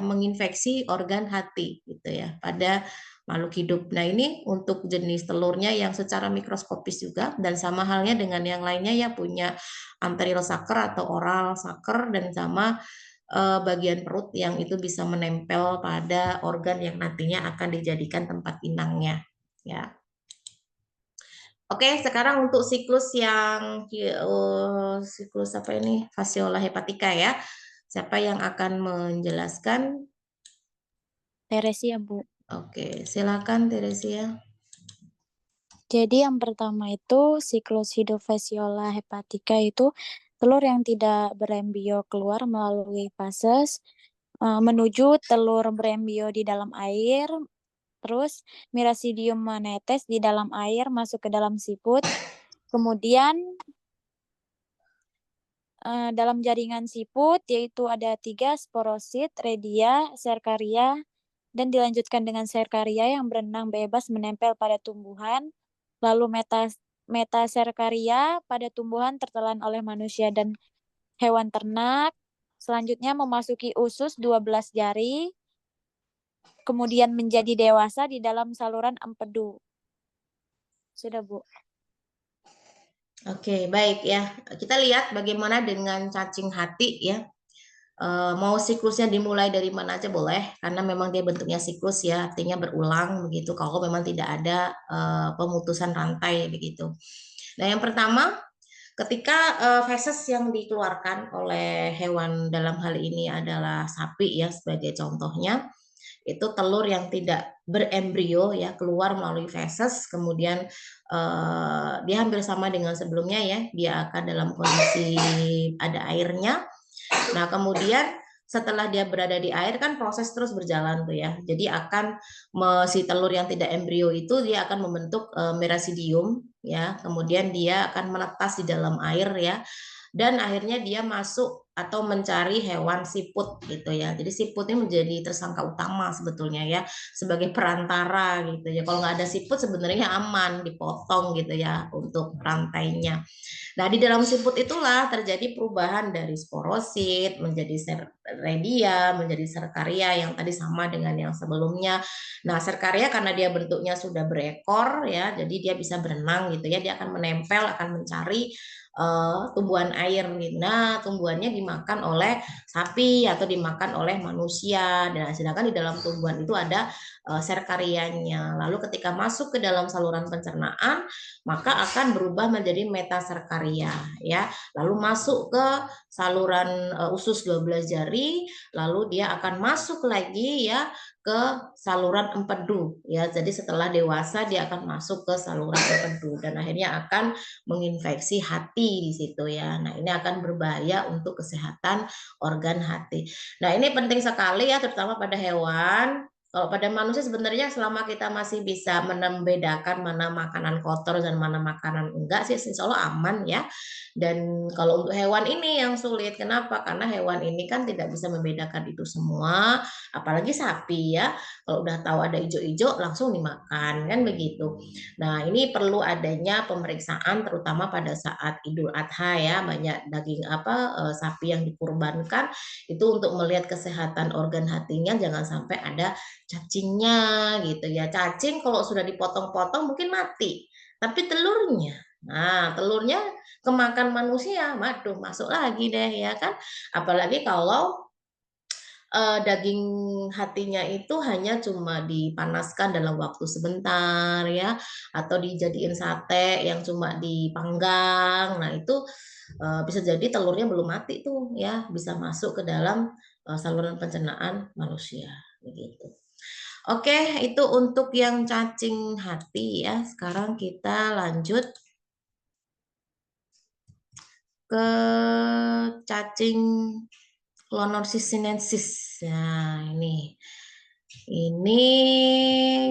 menginfeksi organ hati gitu ya pada makhluk hidup. Nah, ini untuk jenis telurnya yang secara mikroskopis juga, dan sama halnya dengan yang lainnya ya, punya anterior sucker atau oral sucker, dan sama bagian perut yang itu bisa menempel pada organ yang nantinya akan dijadikan tempat inangnya ya. Oke, sekarang untuk siklus yang siklus apa ini? Fasciola hepatica ya. Siapa yang akan menjelaskan? Teresia, Bu. Oke, silakan Teresia. Jadi yang pertama itu siklus hidup Fasciola hepatica itu telur yang tidak berembio keluar melalui fases menuju telur berembio di dalam air, Terus Miracidium menetes di dalam air masuk ke dalam siput. Kemudian dalam jaringan siput yaitu ada 3 sporosit, redia, serkaria, dan dilanjutkan dengan serkaria yang berenang bebas menempel pada tumbuhan. Lalu metaserkaria pada tumbuhan tertelan oleh manusia dan hewan ternak. Selanjutnya memasuki usus 12 jari. Kemudian menjadi dewasa di dalam saluran empedu. Sudah, Bu. Oke, baik ya. Kita lihat bagaimana dengan cacing hati ya. Mau siklusnya dimulai dari mana aja boleh, karena memang dia bentuknya siklus ya, artinya berulang begitu. Kalau memang tidak ada pemutusan rantai begitu. Nah, yang pertama, ketika feses yang dikeluarkan oleh hewan dalam hal ini adalah sapi ya sebagai contohnya, itu telur yang tidak berembrio ya keluar melalui feses, kemudian dia hampir sama dengan sebelumnya ya, dia akan dalam kondisi ada airnya. Nah, kemudian setelah dia berada di air kan proses terus berjalan tuh ya. Jadi akan si telur yang tidak embrio itu dia akan membentuk miracidium ya. Kemudian dia akan menetas di dalam air ya. Dan akhirnya dia masuk atau mencari hewan siput gitu ya. Jadi siput ini menjadi tersangka utama sebetulnya ya, sebagai perantara gitu ya. Kalau nggak ada siput sebenarnya aman dipotong gitu ya untuk rantainya. Nah, di dalam siput itulah terjadi perubahan dari sporosit menjadi redia, menjadi serkaria yang tadi sama dengan yang sebelumnya. Nah, serkaria karena dia bentuknya sudah berekor ya, jadi dia bisa berenang gitu ya, dia akan menempel, akan mencari tumbuhan air. Nah, tumbuhannya dimakan oleh sapi atau dimakan oleh manusia. Dan sedangkan di dalam tumbuhan itu ada serkarianya. Lalu ketika masuk ke dalam saluran pencernaan, maka akan berubah menjadi metaserkaria ya. Lalu masuk ke saluran usus 12 jari, lalu dia akan masuk lagi ya ke saluran empedu ya. Jadi setelah dewasa dia akan masuk ke saluran empedu dan akhirnya akan menginfeksi hati di situ ya. Nah, ini akan berbahaya untuk kesehatan organ hati. Nah, ini penting sekali ya terutama pada hewan. Kalau pada manusia sebenarnya selama kita masih bisa membedakan mana makanan kotor dan mana makanan enggak sih insya Allah aman ya. Dan kalau untuk hewan ini yang sulit, kenapa? Karena hewan ini kan tidak bisa membedakan itu semua, apalagi sapi ya. Kalau udah tahu ada ijo-ijo langsung dimakan kan begitu. Nah, ini perlu adanya pemeriksaan terutama pada saat Idul Adha ya, banyak daging sapi yang dikurbankan itu untuk melihat kesehatan organ hatinya jangan sampai ada cacingnya gitu ya. Cacing kalau sudah dipotong-potong mungkin mati, tapi telurnya, nah telurnya kemakan manusia, waduh masuk lagi deh ya kan. Apalagi kalau daging hatinya itu hanya cuma dipanaskan dalam waktu sebentar ya, atau dijadiin sate yang cuma dipanggang. Nah itu bisa jadi telurnya belum mati tuh ya, bisa masuk ke dalam saluran pencernaan manusia begitu. Oke, itu untuk yang cacing hati ya. Sekarang kita lanjut ke cacing Clonorchis sinensis. Nah, ini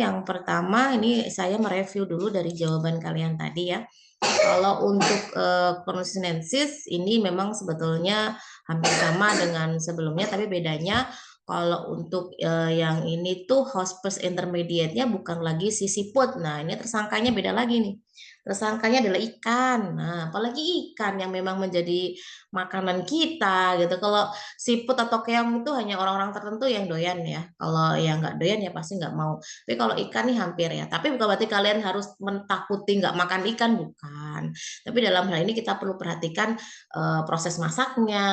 yang pertama, ini saya mereview dulu dari jawaban kalian tadi ya. Kalau untuk Clonorchis sinensis ini memang sebetulnya hampir sama dengan sebelumnya, tapi bedanya kalau untuk yang ini tuh hospes intermediate-nya bukan lagi si siput. Nah, ini tersangkanya beda lagi nih. Tersangkanya adalah ikan. Nah, apalagi ikan yang memang menjadi makanan kita gitu. Kalau siput atau keong itu hanya orang-orang tertentu yang doyan ya. Kalau yang nggak doyan ya pasti nggak mau. Tapi kalau ikan nih hampir ya. Tapi bukan berarti kalian harus mentakuti nggak makan ikan, bukan. Tapi dalam hal ini kita perlu perhatikan proses masaknya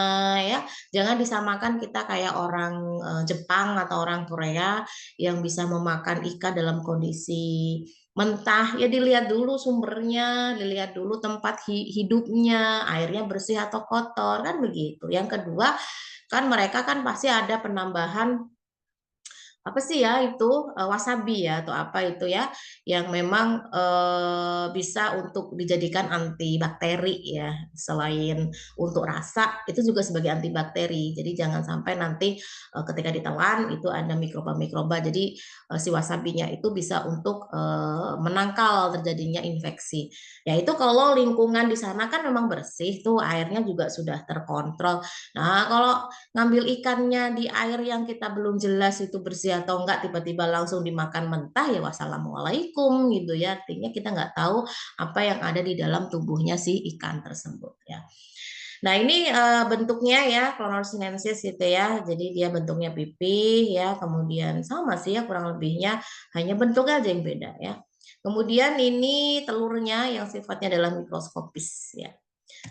ya. Jangan disamakan kita kayak orang Jepang atau orang Korea yang bisa memakan ikan dalam kondisi mentah. Ya dilihat dulu sumbernya, dilihat dulu tempat hidupnya, airnya bersih atau kotor kan begitu. Yang kedua kan mereka kan pasti ada penambahan apa sih ya itu wasabi ya atau apa itu ya yang memang bisa untuk dijadikan antibakteri ya selain untuk rasa itu juga sebagai antibakteri. Jadi jangan sampai nanti ketika ditelan itu ada mikroba-mikroba. Jadi si wasabinya itu bisa untuk menangkal terjadinya infeksi. Ya itu kalau lingkungan di sana kan memang bersih tuh airnya juga sudah terkontrol. Nah, kalau ngambil ikannya di air yang kita belum jelas itu bersih atau enggak tiba-tiba langsung dimakan mentah ya wassalamualaikum gitu ya artinya kita nggak tahu apa yang ada di dalam tubuhnya si ikan tersebut ya. Nah ini bentuknya ya Clonor sinensis gitu ya jadi dia bentuknya pipih ya kemudian sama sih ya kurang lebihnya hanya bentuk aja yang beda ya. Kemudian ini telurnya yang sifatnya adalah mikroskopis ya.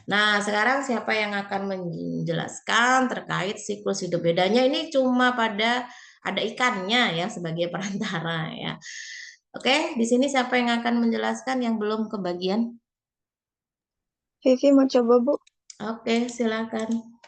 Nah, sekarang siapa yang akan menjelaskan terkait siklus hidup? Bedanya ini cuma pada ada ikannya ya sebagai perantara ya. Oke, di sini siapa yang akan menjelaskan yang belum kebagian? Vivi mau coba, Bu. Oke, silakan.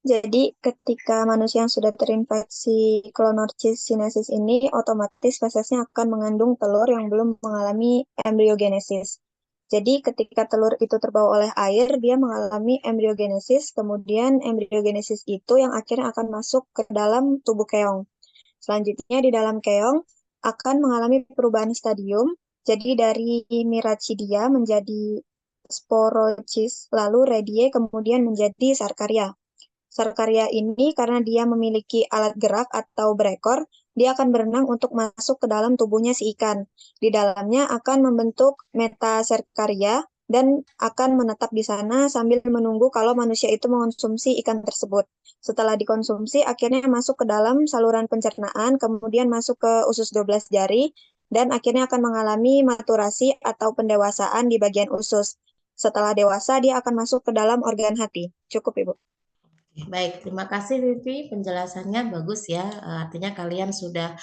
Jadi ketika manusia yang sudah terinfeksi Clonorchis sinensis ini, otomatis fesesnya akan mengandung telur yang belum mengalami embryogenesis. Jadi ketika telur itu terbawa oleh air, dia mengalami embryogenesis, kemudian embryogenesis itu yang akhirnya akan masuk ke dalam tubuh keong. Selanjutnya di dalam keong akan mengalami perubahan stadium, jadi dari Miracidia menjadi Sporochis, lalu Radiae kemudian menjadi Sarkaria. Sarkaria ini karena dia memiliki alat gerak atau berekor, dia akan berenang untuk masuk ke dalam tubuhnya si ikan. Di dalamnya akan membentuk metaserkaria dan akan menetap di sana sambil menunggu kalau manusia itu mengonsumsi ikan tersebut. Setelah dikonsumsi, akhirnya masuk ke dalam saluran pencernaan, kemudian masuk ke usus 12 jari, dan akhirnya akan mengalami maturasi atau pendewasaan di bagian usus. Setelah dewasa, dia akan masuk ke dalam organ hati. Cukup, Ibu. Baik, terima kasih Vivi. Penjelasannya bagus ya. Artinya kalian sudah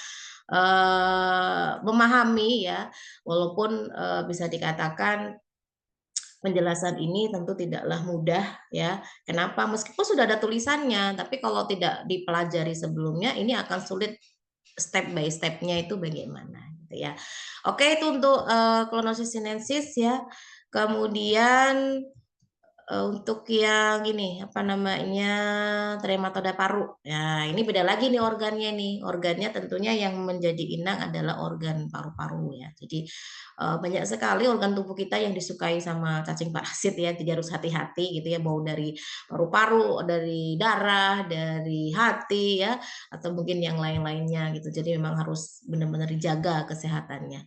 memahami ya, walaupun bisa dikatakan penjelasan ini tentu tidaklah mudah ya. Kenapa? Meskipun sudah ada tulisannya, tapi kalau tidak dipelajari sebelumnya, ini akan sulit step by stepnya itu bagaimana gitu ya. Oke, itu untuk clonosis sinensis ya. Kemudian untuk yang ini apa namanya trematoda paru. Ya, ini beda lagi nih organnya nih. Organnya tentunya yang menjadi inang adalah organ paru-paru ya. Jadi banyak sekali organ tubuh kita yang disukai sama cacing parasit ya. Jadi harus hati-hati gitu ya mau dari paru-paru, dari darah, dari hati ya atau mungkin yang lain-lainnya gitu. Jadi memang harus benar-benar dijaga kesehatannya.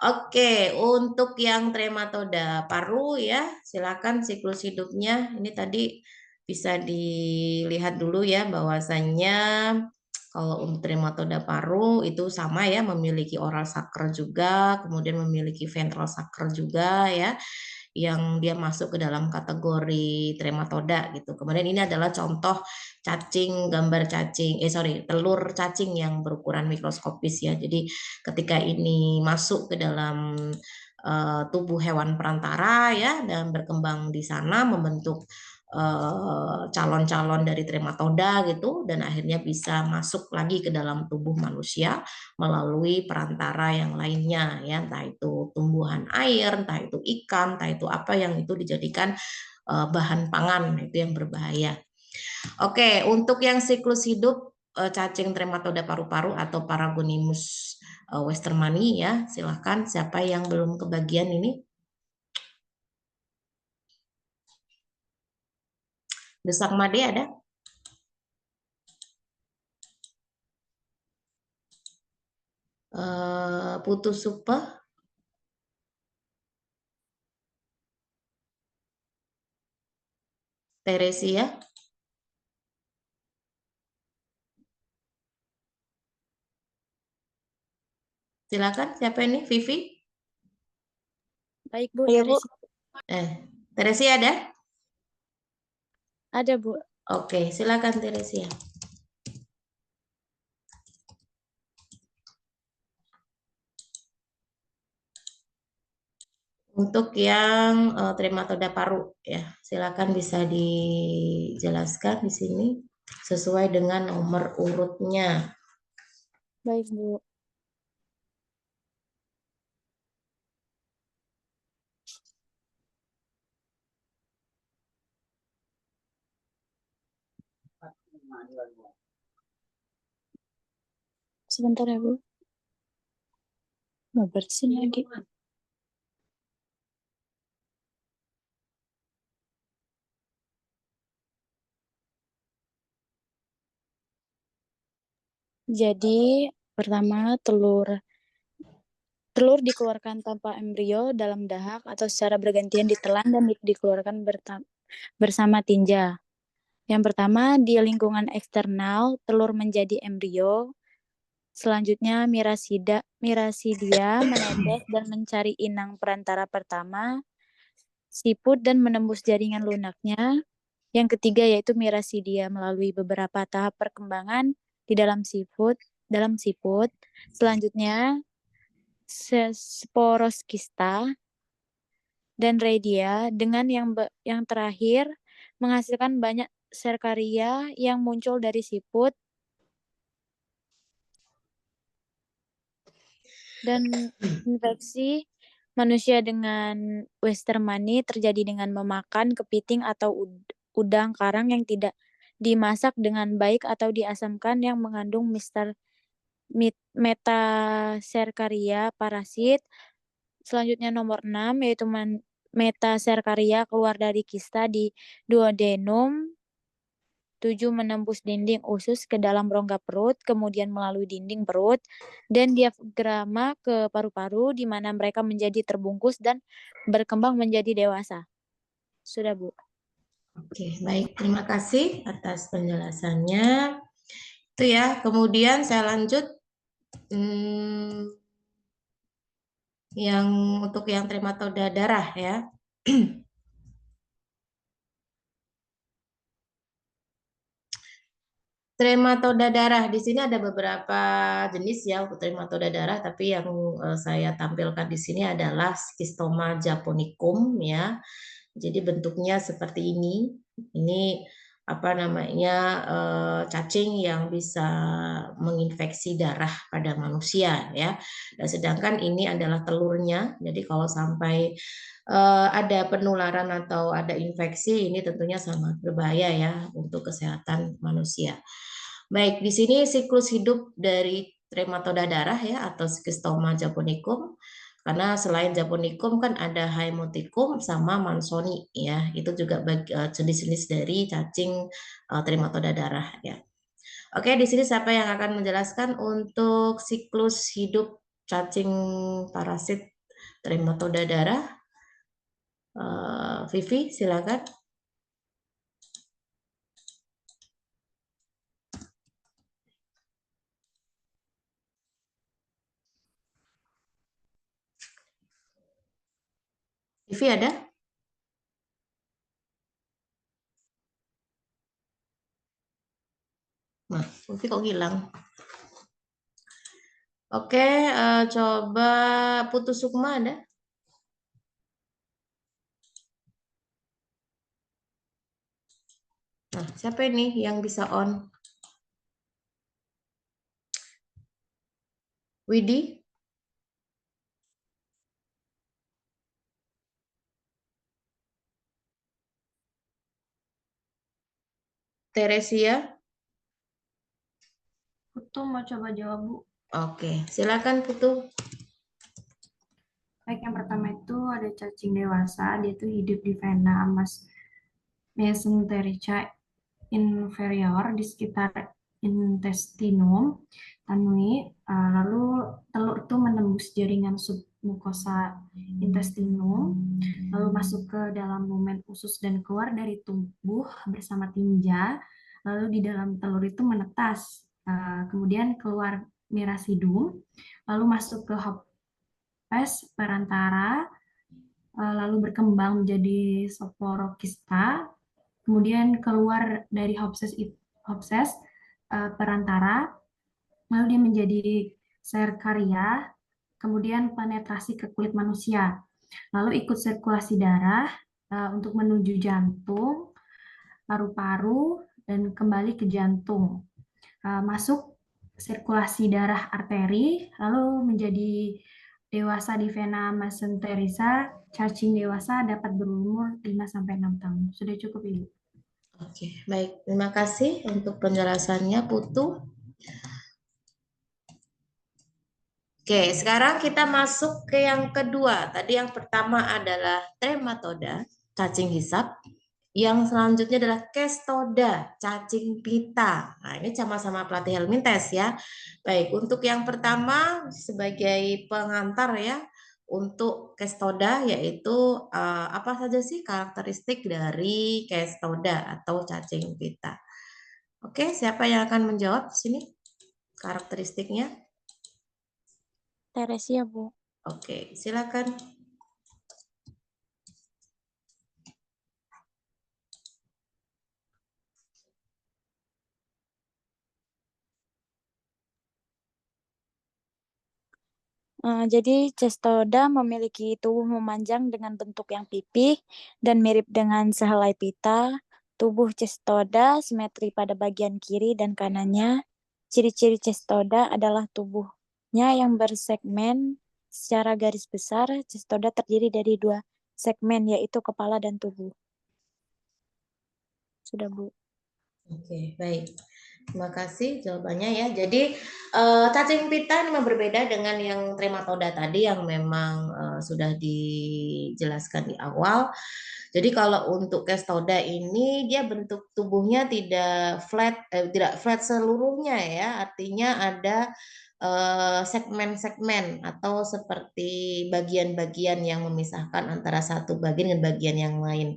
Oke, untuk yang trematoda paru ya, silakan siklus hidupnya. Ini tadi bisa dilihat dulu ya bahwasannya kalau untuk trematoda paru itu sama ya, memiliki oral sucker juga, kemudian memiliki ventral sucker juga ya yang dia masuk ke dalam kategori trematoda gitu. Kemudian ini adalah contoh cacing, gambar cacing, telur cacing yang berukuran mikroskopis ya. Jadi ketika ini masuk ke dalam tubuh hewan perantara ya dan berkembang di sana membentuk calon-calon dari trematoda gitu dan akhirnya bisa masuk lagi ke dalam tubuh manusia melalui perantara yang lainnya ya entah itu tumbuhan air, entah itu ikan, entah itu apa yang itu dijadikan bahan pangan itu yang berbahaya. Oke, untuk yang siklus hidup cacing trematoda paru-paru atau Paragonimus westermani ya, silahkan siapa yang belum kebagian ini? Desak Made ada? Putu Supe? Teresia? Silakan, siapa ini? Vivi? Baik, Bu. Iya, Bu. Teresia ada? Ada, Bu. Oke, silakan Teresia. Untuk yang trematoda paru ya, silakan bisa dijelaskan di sini. sesuai dengan nomor urutnya. Baik, Bu. Sebentar ya, Bu. Mau bersin lagi. Jadi, pertama telur dikeluarkan tanpa embrio dalam dahak atau secara bergantian ditelan dan dikeluarkan bersama tinja. Yang pertama, di lingkungan eksternal, telur menjadi embrio. Selanjutnya, mirasidia menetes dan mencari inang perantara pertama, siput dan menembus jaringan lunaknya. Yang ketiga yaitu mirasidia melalui beberapa tahap perkembangan di dalam siput. Selanjutnya, sporoskista dan redia dengan yang terakhir menghasilkan banyak serkaria yang muncul dari siput dan infeksi manusia dengan Westermani terjadi dengan memakan kepiting atau udang karang yang tidak dimasak dengan baik atau diasamkan yang mengandung metaserkaria parasit. Selanjutnya nomor 6 yaitu metaserkaria keluar dari kista di duodenum. 7 menembus dinding usus ke dalam rongga perut, kemudian melalui dinding perut dan diafragma ke paru-paru di mana mereka menjadi terbungkus dan berkembang menjadi dewasa. Sudah, Bu. Oke, baik. Terima kasih atas penjelasannya. Itu ya. Kemudian saya lanjut yang untuk yang trematoda darah ya. Trematoda darah di sini ada beberapa jenis ya untuk trematoda darah, tapi yang saya tampilkan di sini adalah Schistoma japonicum ya. Jadi bentuknya seperti ini. Ini apa namanya cacing yang bisa menginfeksi darah pada manusia ya. Dan sedangkan ini adalah telurnya. Jadi kalau sampai ada penularan atau ada infeksi, ini tentunya sangat berbahaya ya untuk kesehatan manusia. Baik, di sini siklus hidup dari trematoda darah ya atau Schistoma japonicum. Karena selain japonicum kan ada haemoticum sama mansoni ya. Itu juga jenis-jenis dari cacing trematoda darah ya. Oke, di sini siapa yang akan menjelaskan untuk siklus hidup cacing parasit trematoda darah? Vivi, silakan. Vivi ada? Nah, Vivi kok hilang? Oke, coba Putu Sukma ada? Nah, siapa ini yang bisa on? Widi? Teresia? Putu mau coba jawab, Bu. Oke, silakan Putu. Baik, yang pertama itu ada cacing dewasa, dia itu hidup di vena mesenterica inferior di sekitar intestinum tanui, lalu telur itu menembus jaringan submukosa intestinum, lalu masuk ke dalam lumen usus dan keluar dari tubuh bersama tinja, lalu di dalam telur itu menetas, kemudian keluar mirasidum, lalu masuk ke Hopes perantara, lalu berkembang menjadi soporokista, kemudian keluar dari Hopses perantara, lalu dia menjadi serkaria, kemudian penetrasi ke kulit manusia, lalu ikut sirkulasi darah untuk menuju jantung, paru-paru, dan kembali ke jantung. Masuk sirkulasi darah arteri, lalu menjadi dewasa di vena mesenterica. Cacing dewasa dapat berumur 5-6 tahun. Sudah cukup, Ibu. Oke, baik. Terima kasih untuk penjelasannya, Putu. Oke, sekarang kita masuk ke yang kedua. Tadi yang pertama adalah trematoda, cacing hisap. Yang selanjutnya adalah kestoda, cacing pita. Nah, ini sama-sama pelatih Helminthes ya. Baik, untuk yang pertama sebagai pengantar ya, untuk kestoda yaitu apa saja sih karakteristik dari kestoda atau cacing pita? Oke, siapa yang akan menjawab di sini karakteristiknya? Teresia, Bu. Oke, silakan. Jadi cestoda memiliki tubuh memanjang dengan bentuk yang pipih dan mirip dengan sehelai pita. Tubuh cestoda simetri pada bagian kiri dan kanannya. Ciri-ciri cestoda adalah tubuhnya yang bersegmen secara garis besar. Cestoda terdiri dari 2 segmen, yaitu kepala dan tubuh. Sudah, Bu. Oke, baik. Terima kasih jawabannya ya. Jadi cacing pita memang berbeda dengan yang trematoda tadi yang memang sudah dijelaskan di awal. Jadi kalau untuk kestoda ini dia bentuk tubuhnya tidak flat seluruhnya ya. Artinya ada segmen-segmen atau seperti bagian-bagian yang memisahkan antara satu bagian dengan bagian yang lain.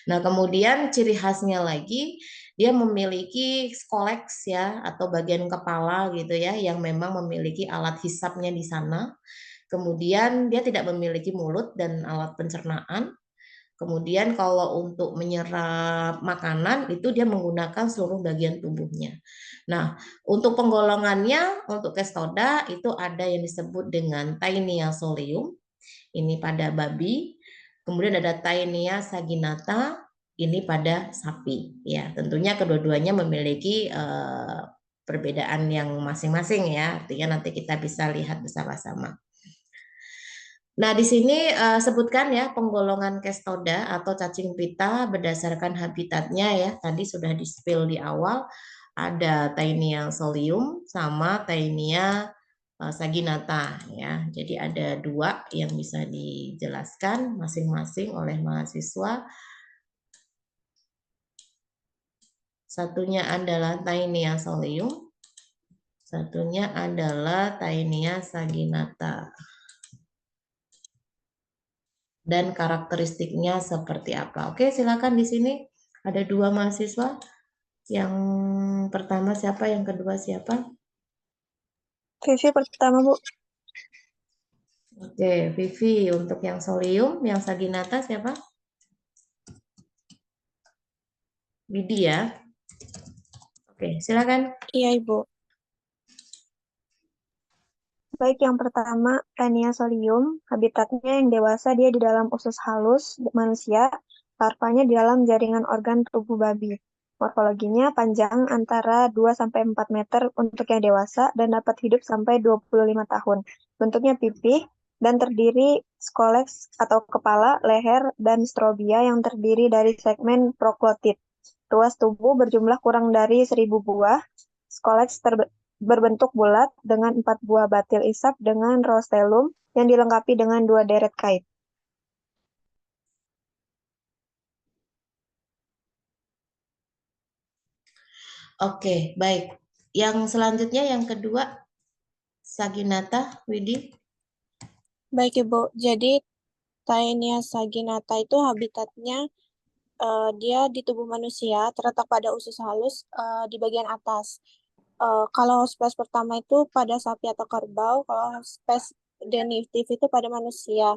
Nah, kemudian ciri khasnya lagi dia memiliki skoleks ya atau bagian kepala gitu ya yang memang memiliki alat hisapnya di sana. Kemudian dia tidak memiliki mulut dan alat pencernaan. Kemudian kalau untuk menyerap makanan itu dia menggunakan seluruh bagian tubuhnya. Nah, untuk penggolongannya untuk kestoda itu ada yang disebut dengan Taenia solium, ini pada babi. Kemudian ada Taenia saginata, ini pada sapi. Ya, tentunya kedua-duanya memiliki perbedaan yang masing-masing ya. Artinya nanti kita bisa lihat bersama-sama. Nah, di sini sebutkan ya penggolongan kestoda atau cacing pita berdasarkan habitatnya ya. Tadi sudah di-spill di awal. Ada Taenia solium sama Taenia saginata ya. Jadi ada 2 yang bisa dijelaskan masing-masing oleh mahasiswa. Satunya adalah Taenia solium, satunya adalah Taenia saginata. Dan karakteristiknya seperti apa? Oke, silakan di sini ada 2 mahasiswa. Yang pertama siapa? Yang kedua siapa? Vivi pertama, Bu. Oke, Vivi untuk yang solium, yang saginata siapa? Widi ya. Oke, silakan. Iya, Ibu. Baik, yang pertama, Taenia solium. Habitatnya yang dewasa dia di dalam usus halus manusia, larvanya di dalam jaringan organ tubuh babi. Morfologinya panjang antara 2-4 meter untuk yang dewasa dan dapat hidup sampai 25 tahun. Bentuknya pipih dan terdiri skoleks atau kepala, leher, dan strobia yang terdiri dari segmen proglotid. Ruas tubuh berjumlah kurang dari 1000 buah. Skoleks berbentuk bulat dengan 4 buah batil isap dengan rostelum yang dilengkapi dengan 2 deret kait. Oke, baik. Yang selanjutnya yang kedua, saginata, Widi. Baik, Ibu. Jadi Taenia saginata itu habitatnya dia di tubuh manusia terletak pada usus halus di bagian atas. Kalau spesies pertama itu pada sapi atau kerbau, kalau spesies denitif itu pada manusia.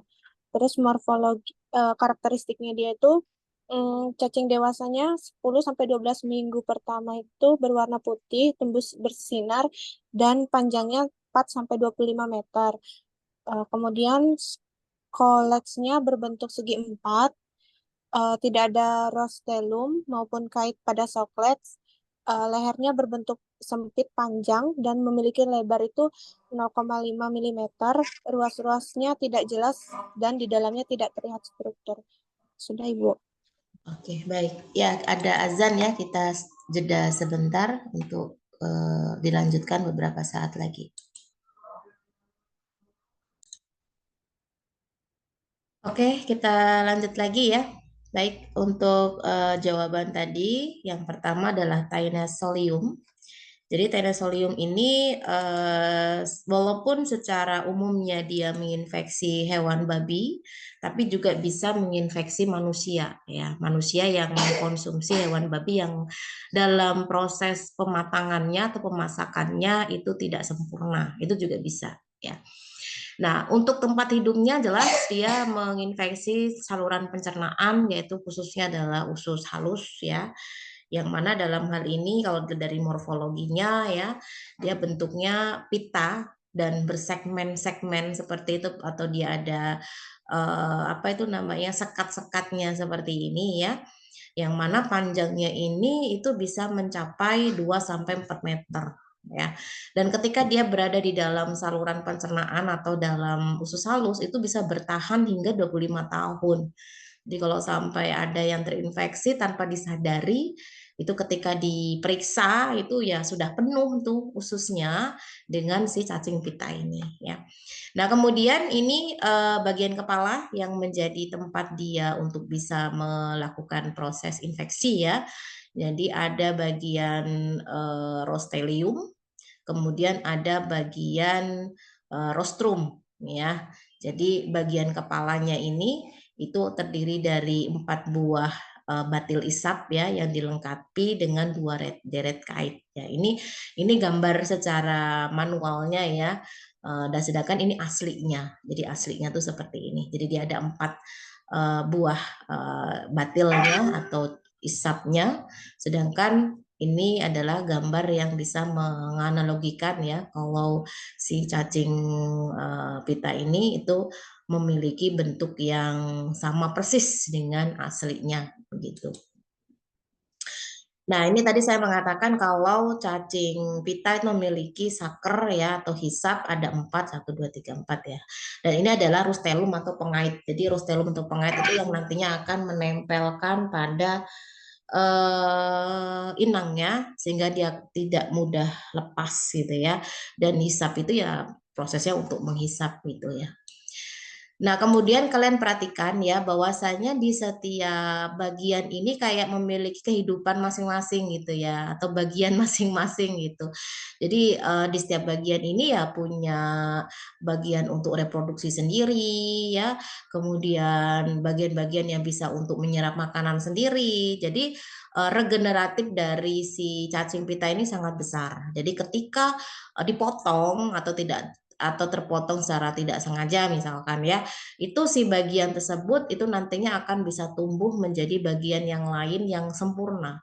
Terus morfologi karakteristiknya dia itu cacing dewasanya 10-12 minggu pertama itu berwarna putih, tembus bersinar dan panjangnya 4-25 meter. Kemudian koleksnya berbentuk segi 4. tidak ada rostellum maupun kait pada soklets. Lehernya berbentuk sempit panjang dan memiliki lebar itu 0,5 mm. Ruas-ruasnya tidak jelas dan di dalamnya tidak terlihat struktur. Sudah, Ibu. Oke, baik. Ya, ada azan ya, kita jeda sebentar untuk dilanjutkan beberapa saat lagi. Oke, kita lanjut lagi ya. Baik, untuk jawaban tadi, yang pertama adalah Taenia-Solium. Jadi Taenia-Solium ini walaupun secara umumnya dia menginfeksi hewan babi, tapi juga bisa menginfeksi manusia ya. Manusia yang mengkonsumsi hewan babi yang dalam proses pematangannya atau pemasakannya itu tidak sempurna. Itu juga bisa ya. Nah, untuk tempat hidungnya jelas dia menginfeksi saluran pencernaan, yaitu khususnya adalah usus halus ya, yang mana dalam hal ini kalau dari morfologinya ya, dia bentuknya pita dan bersegmen-segmen seperti itu, atau dia ada apa itu namanya, sekat-sekatnya seperti ini ya, yang mana panjangnya ini itu bisa mencapai 2-4 meter ya. Dan ketika dia berada di dalam saluran pencernaan atau dalam usus halus itu bisa bertahan hingga 25 tahun. Jadi kalau sampai ada yang terinfeksi tanpa disadari, itu ketika diperiksa itu ya sudah penuh tuh ususnya dengan si cacing pita ini ya. Nah, kemudian ini bagian kepala yang menjadi tempat dia untuk bisa melakukan proses infeksi ya. Jadi ada bagian rostelium, kemudian ada bagian rostrum ya. Jadi bagian kepalanya ini itu terdiri dari 4 buah batil isap ya yang dilengkapi dengan 2 deret kait ya. Ini gambar secara manualnya ya. Dan sedangkan ini aslinya. Jadi aslinya tuh seperti ini. Jadi dia ada 4 buah batilnya atau isapnya, sedangkan ini adalah gambar yang bisa menganalogikan ya kalau si cacing pita ini itu memiliki bentuk yang sama persis dengan aslinya begitu. Nah, ini tadi saya mengatakan kalau cacing pita memiliki saker ya atau hisap ada 4, 1, 2, 3, 4 ya. Dan ini adalah rostellum atau pengait. Jadi rostellum atau pengait itu yang nantinya akan menempelkan pada inangnya sehingga dia tidak mudah lepas gitu ya. Dan hisap itu ya prosesnya untuk menghisap gitu ya. Nah, kemudian kalian perhatikan ya bahwasanya di setiap bagian ini kayak memiliki kehidupan masing-masing gitu ya, atau bagian masing-masing gitu. Jadi di setiap bagian ini ya punya bagian untuk reproduksi sendiri ya, kemudian bagian-bagian yang bisa untuk menyerap makanan sendiri. Jadi regeneratif dari si cacing pita ini sangat besar. Jadi ketika dipotong atau terpotong secara tidak sengaja misalkan ya, itu si bagian tersebut itu nantinya akan bisa tumbuh menjadi bagian yang lain yang sempurna.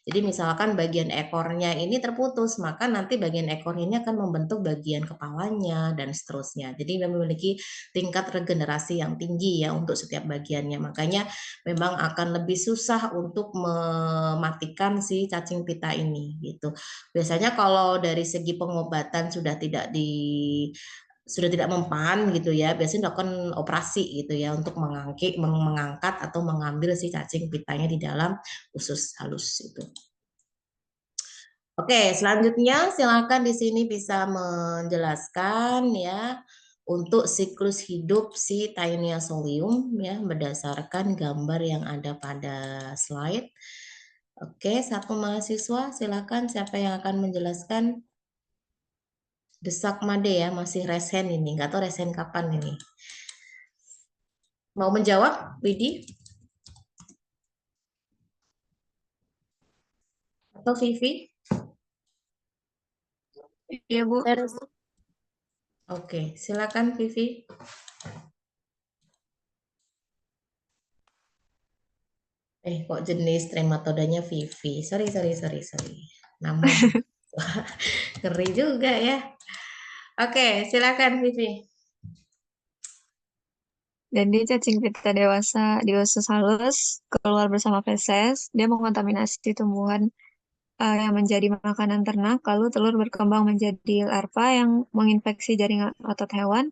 Jadi misalkan bagian ekornya ini terputus, maka nanti bagian ekornya ini akan membentuk bagian kepalanya dan seterusnya. Jadi memiliki tingkat regenerasi yang tinggi ya untuk setiap bagiannya. Makanya memang akan lebih susah untuk mematikan si cacing pita ini gitu. Biasanya kalau dari segi pengobatan sudah tidak mempan gitu ya, biasanya dilakukan operasi gitu ya untuk mengangkat atau mengambil si cacing pitanya di dalam usus halus itu. Oke, selanjutnya silakan di sini bisa menjelaskan ya untuk siklus hidup si Taeniasolium ya berdasarkan gambar yang ada pada slide. Oke, satu mahasiswa silakan, siapa yang akan menjelaskan? Desak Made ya, masih resen ini, nggak tahu resen kapan ini. Mau menjawab, Widi? Atau Vivi? Iya, Bu. Oke, silakan Vivi. Kok jenis trematodanya Vivi? Sorry. Nama ngeri juga ya. Oke, silakan Vivi. Jadi cacing pita dewasa di usus halus keluar bersama feses, dia mengontaminasi tumbuhan yang menjadi makanan ternak, lalu telur berkembang menjadi larva yang menginfeksi jaringan otot hewan.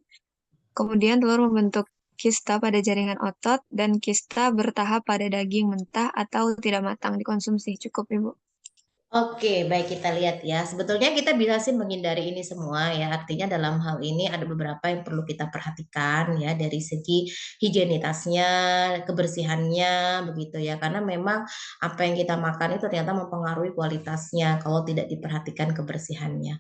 Kemudian telur membentuk kista pada jaringan otot dan kista bertahap pada daging mentah atau tidak matang dikonsumsi. Cukup, Ibu. Oke, baik kita lihat ya. Sebetulnya kita bisa sih menghindari ini semua ya. Artinya dalam hal ini ada beberapa yang perlu kita perhatikan ya dari segi higienitasnya, kebersihannya begitu ya. Karena memang apa yang kita makan itu ternyata mempengaruhi kualitasnya kalau tidak diperhatikan kebersihannya.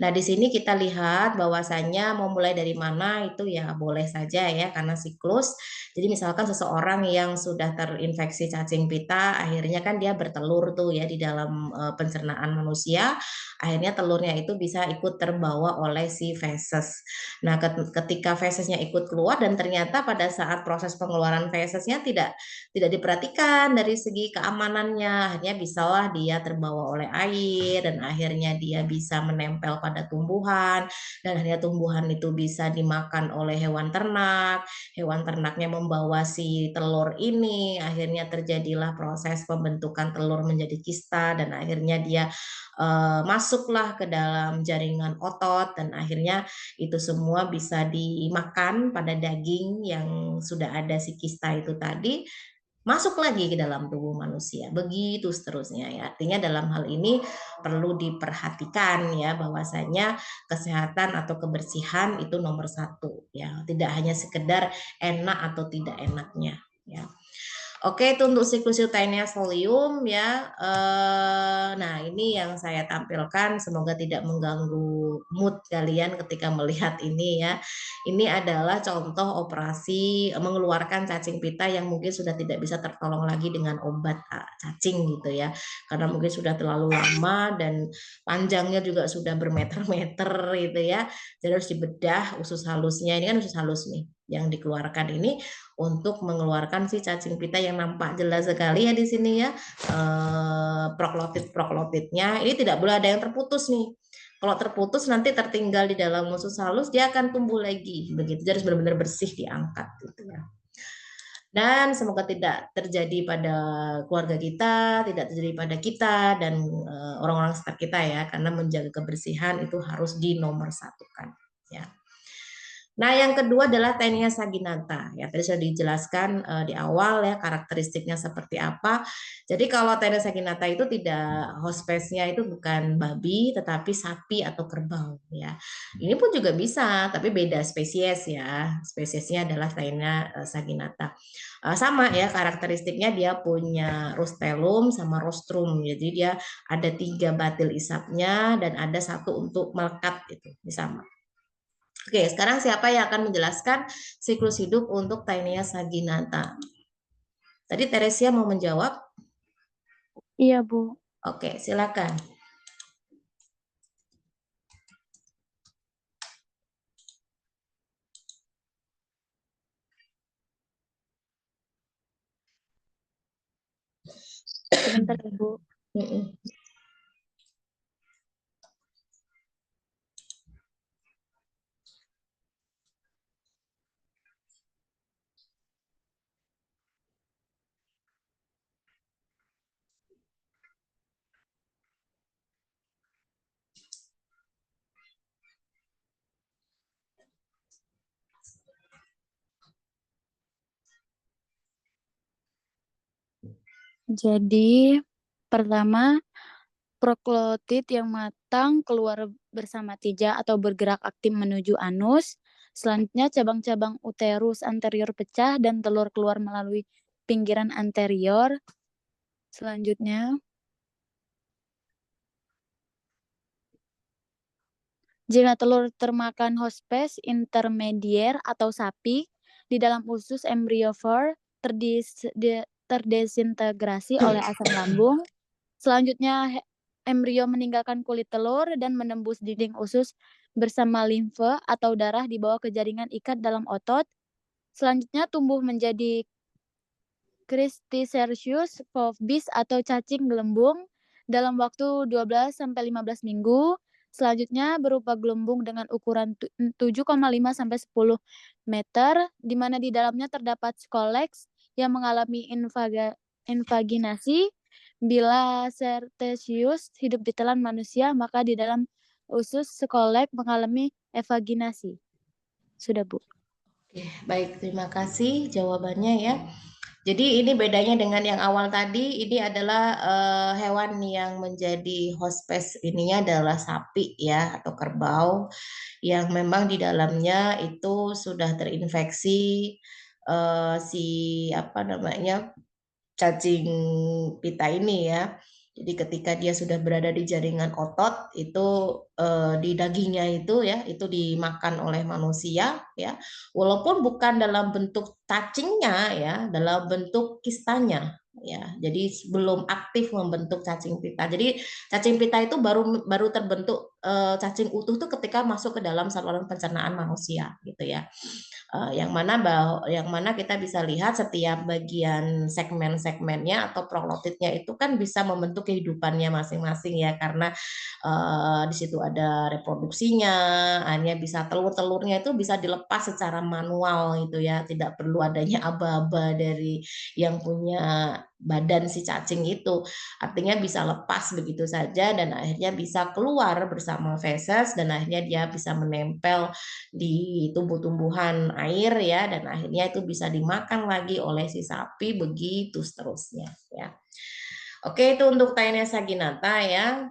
Nah, di sini kita lihat bahwasannya mau mulai dari mana itu ya boleh saja ya karena siklus. Jadi misalkan seseorang yang sudah terinfeksi cacing pita, akhirnya kan dia bertelur tuh ya di dalam pencernaan manusia, akhirnya telurnya itu bisa ikut terbawa oleh si feses. Nah, ketika fesesnya ikut keluar dan ternyata pada saat proses pengeluaran fesesnya tidak diperhatikan dari segi keamanannya, akhirnya bisalah dia terbawa oleh air dan akhirnya dia bisa menempel pada tumbuhan dan akhirnya tumbuhan itu bisa dimakan oleh hewan ternaknya membawa si telur ini, akhirnya terjadilah proses pembentukan telur menjadi kista dan akhirnya dia masuklah ke dalam jaringan otot dan akhirnya itu semua bisa dimakan pada daging yang sudah ada si kista itu tadi masuk lagi ke dalam tubuh manusia. Begitu seterusnya ya. Artinya dalam hal ini perlu diperhatikan ya bahwasanya kesehatan atau kebersihan itu nomor satu ya. Tidak hanya sekedar enak atau tidak enaknya ya. Oke, itu untuk siklus Eutainia solium ya. Nah, ini yang saya tampilkan. Semoga tidak mengganggu mood kalian ketika melihat ini ya. Ini adalah contoh operasi mengeluarkan cacing pita yang mungkin sudah tidak bisa tertolong lagi dengan obat cacing gitu ya. Karena mungkin sudah terlalu lama dan panjangnya juga sudah bermeter-meter gitu ya. Jadi harus dibedah usus halusnya. Ini kan usus halus nih yang dikeluarkan ini untuk mengeluarkan si cacing pita yang nampak jelas sekali ya di sini ya, proklotid-proklotidnya. Ini tidak boleh ada yang terputus nih. Kalau terputus nanti tertinggal di dalam usus halus dia akan tumbuh lagi begitu. Jadi harus benar-benar bersih diangkat gitu ya. Dan semoga tidak terjadi pada keluarga kita, tidak terjadi pada kita dan orang-orang sekitar kita ya, karena menjaga kebersihan itu harus dinomorsatukan ya. Nah, yang kedua adalah Taenia saginata. Ya, tadi sudah dijelaskan di awal ya karakteristiknya seperti apa. Jadi kalau Taenia saginata itu tidak hospesnya itu bukan babi tetapi sapi atau kerbau ya. Ini pun juga bisa, tapi beda spesies ya. Spesiesnya adalah Taenia saginata. Sama ya karakteristiknya dia punya rostrum sama rostrum. Jadi dia ada 3 batil isapnya dan ada 1 untuk melekat itu. Ini sama. Oke, sekarang siapa yang akan menjelaskan siklus hidup untuk Taenia saginata? Tadi Teresia mau menjawab? Iya, Bu. Oke, silakan. Sebentar, Bu. Jadi, pertama, proklotid yang matang keluar bersama tija atau bergerak aktif menuju anus. Selanjutnya, cabang-cabang uterus anterior pecah dan telur keluar melalui pinggiran anterior. Selanjutnya, jika telur termakan hospes intermedier atau sapi, di dalam usus embryovore terdesintegrasi oleh asam lambung. Selanjutnya, embrio meninggalkan kulit telur dan menembus dinding usus bersama limfe atau darah dibawa ke jaringan ikat dalam otot. Selanjutnya, tumbuh menjadi Cristicercius pubis atau cacing gelembung dalam waktu 12-15 minggu. Selanjutnya berupa gelembung dengan ukuran 7,5 sampai 10 meter, di mana di dalamnya terdapat scolex yang mengalami invaginasi. Bila Cetaceus hidup di telan manusia, maka di dalam usus scolex mengalami evaginasi. Sudah, Bu. Oke, baik, terima kasih jawabannya ya. Jadi ini bedanya dengan yang awal tadi, ini adalah hewan yang menjadi host pest ininya adalah sapi ya atau kerbau yang memang di dalamnya itu sudah terinfeksi si apa namanya cacing pita ini ya. Jadi ketika dia sudah berada di jaringan otot itu di dagingnya itu ya itu dimakan oleh manusia ya. Walaupun bukan dalam bentuk cacingnya ya, dalam bentuk kistanya ya. Jadi belum aktif membentuk cacing pita. Jadi cacing pita itu baru terbentuk cacing utuh tuh ketika masuk ke dalam saluran pencernaan manusia gitu ya. Yang mana kita bisa lihat setiap bagian segmen-segmennya atau proglotitnya itu kan bisa membentuk kehidupannya masing-masing ya karena di situ ada reproduksinya, hanya bisa telur-telurnya itu bisa dilepas secara manual gitu ya, tidak perlu adanya aba-aba dari yang punya badan si cacing itu. Artinya bisa lepas begitu saja dan akhirnya bisa keluar bersama feses dan akhirnya dia bisa menempel di tumbuh-tumbuhan air ya dan akhirnya itu bisa dimakan lagi oleh si sapi begitu seterusnya ya. Oke, itu untuk Taenia saginata ya.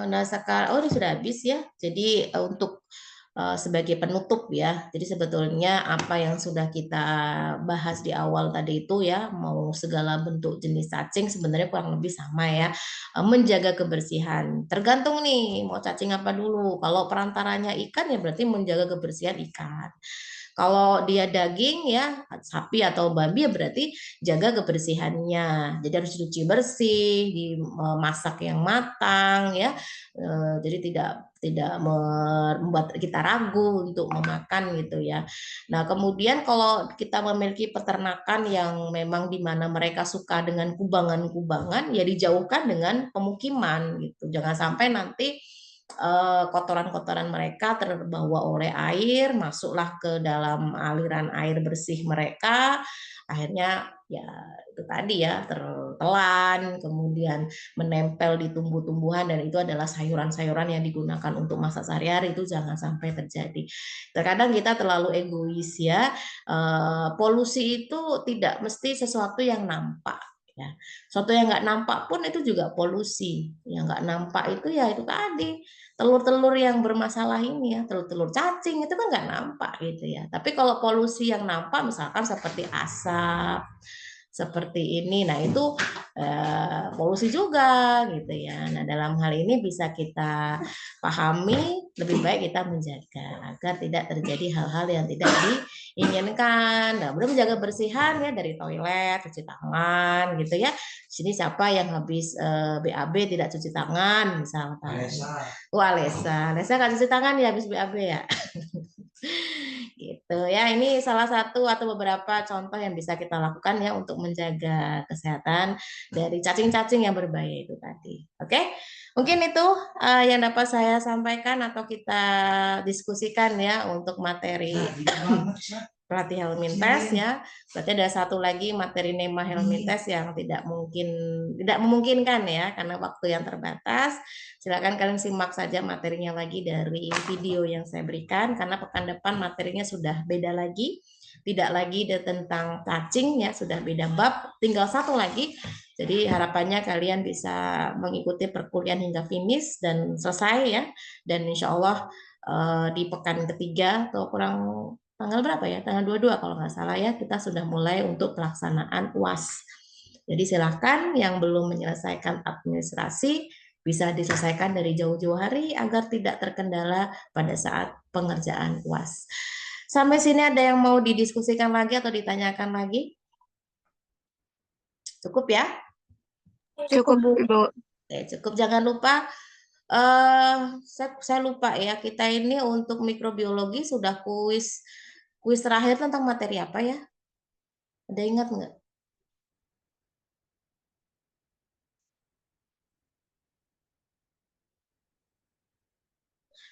Nah sekarang ini sudah habis ya. Jadi untuk sebagai penutup ya. Jadi sebetulnya apa yang sudah kita bahas di awal tadi itu ya, mau segala bentuk jenis cacing sebenarnya kurang lebih sama ya. Menjaga kebersihan. Tergantung nih mau cacing apa dulu. Kalau perantaranya ikan ya berarti menjaga kebersihan ikan. Kalau dia daging ya sapi atau babi ya berarti jaga kebersihannya. Jadi harus dicuci bersih, dimasak yang matang ya. Jadi tidak membuat kita ragu untuk memakan gitu ya. Nah, kemudian kalau kita memiliki peternakan yang memang di mana mereka suka dengan kubangan-kubangan, ya dijauhkan dengan pemukiman gitu. Jangan sampai nanti kotoran-kotoran mereka terbawa oleh air, masuklah ke dalam aliran air bersih mereka, akhirnya ya itu tadi ya tertelan, kemudian menempel di tumbuh-tumbuhan dan itu adalah sayuran-sayuran yang digunakan untuk masak sehari-hari itu jangan sampai terjadi. Terkadang kita terlalu egois ya, polusi itu tidak mesti sesuatu yang nampak. Ya, sesuatu yang nggak nampak pun itu juga polusi. Yang nggak nampak itu ya itu tadi telur-telur yang bermasalah ini ya, telur-telur cacing itu kan nggak nampak gitu ya. Tapi kalau polusi yang nampak misalkan seperti asap, seperti ini, nah itu polusi juga gitu ya. Nah dalam hal ini bisa kita pahami, lebih baik kita menjaga agar tidak terjadi hal-hal yang tidak diinginkan. Nah, belum menjaga bersihan ya dari toilet, cuci tangan gitu ya. Sini siapa yang habis BAB tidak cuci tangan misalkan. Alesa nggak cuci tangan ya habis BAB ya. Gitu ya, ini salah satu atau beberapa contoh yang bisa kita lakukan ya untuk menjaga kesehatan dari cacing-cacing yang berbahaya itu tadi. Oke, mungkin itu yang dapat saya sampaikan atau kita diskusikan ya untuk materi pelatih Helmintes ya. Berarti ada satu lagi materi NEMA Helmintes yang tidak memungkinkan ya karena waktu yang terbatas. Silakan kalian simak saja materinya lagi dari video yang saya berikan karena pekan depan materinya sudah beda lagi. Tidak lagi tentang cacing ya, sudah beda bab, tinggal satu lagi. Jadi harapannya kalian bisa mengikuti perkuliahan hingga finish dan selesai ya. Dan insya Allah di pekan ketiga atau kurang tanggal berapa ya? Tanggal 22 kalau nggak salah ya, kita sudah mulai untuk pelaksanaan UAS. Jadi silakan yang belum menyelesaikan administrasi bisa diselesaikan dari jauh-jauh hari agar tidak terkendala pada saat pengerjaan UAS. Sampai sini ada yang mau didiskusikan lagi atau ditanyakan lagi? Cukup ya? Cukup, Ibu. Oke, cukup. Jangan lupa saya lupa ya, kita ini untuk mikrobiologi sudah kuis terakhir tentang materi apa ya? Ada ingat nggak?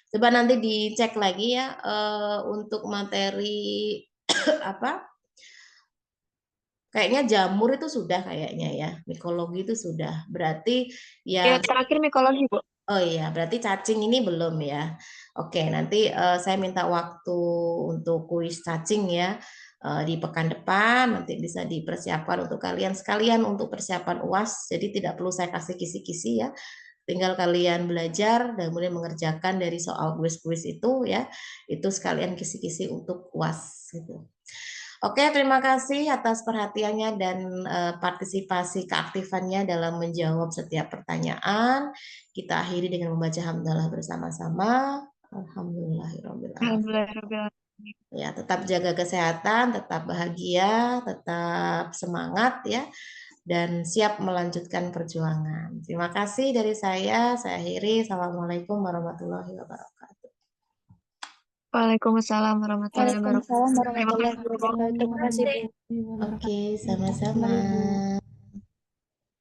Coba nanti dicek lagi ya untuk materi apa? Kayaknya jamur itu sudah kayaknya ya, mikologi itu sudah. Berarti Ya, yang terakhir mikologi, Bu. oh iya, berarti cacing ini belum ya. Oke, nanti saya minta waktu untuk kuis cacing ya di pekan depan. Nanti bisa dipersiapkan untuk kalian sekalian untuk persiapan UAS. Jadi tidak perlu saya kasih kisi-kisi ya. Tinggal kalian belajar dan kemudian mengerjakan dari soal kuis-kuis itu ya. Itu sekalian kisi-kisi untuk UAS gitu. Oke, terima kasih atas perhatiannya dan partisipasi keaktifannya dalam menjawab setiap pertanyaan. Kita akhiri dengan membaca hamdalah bersama-sama. Alhamdulillahirrahmanirrahim. Alhamdulillahirrahmanirrahim. Ya, tetap jaga kesehatan, tetap bahagia, tetap semangat ya, dan siap melanjutkan perjuangan. Terima kasih dari saya akhiri. Assalamualaikum warahmatullahi wabarakatuh. Waalaikumsalam warahmatullahi wabarakatuh. Waalaikumsalam Terima warahmatullahi kasih, Bu. wabarakatuh. Terima kasih, Bu. Oke, sama-sama.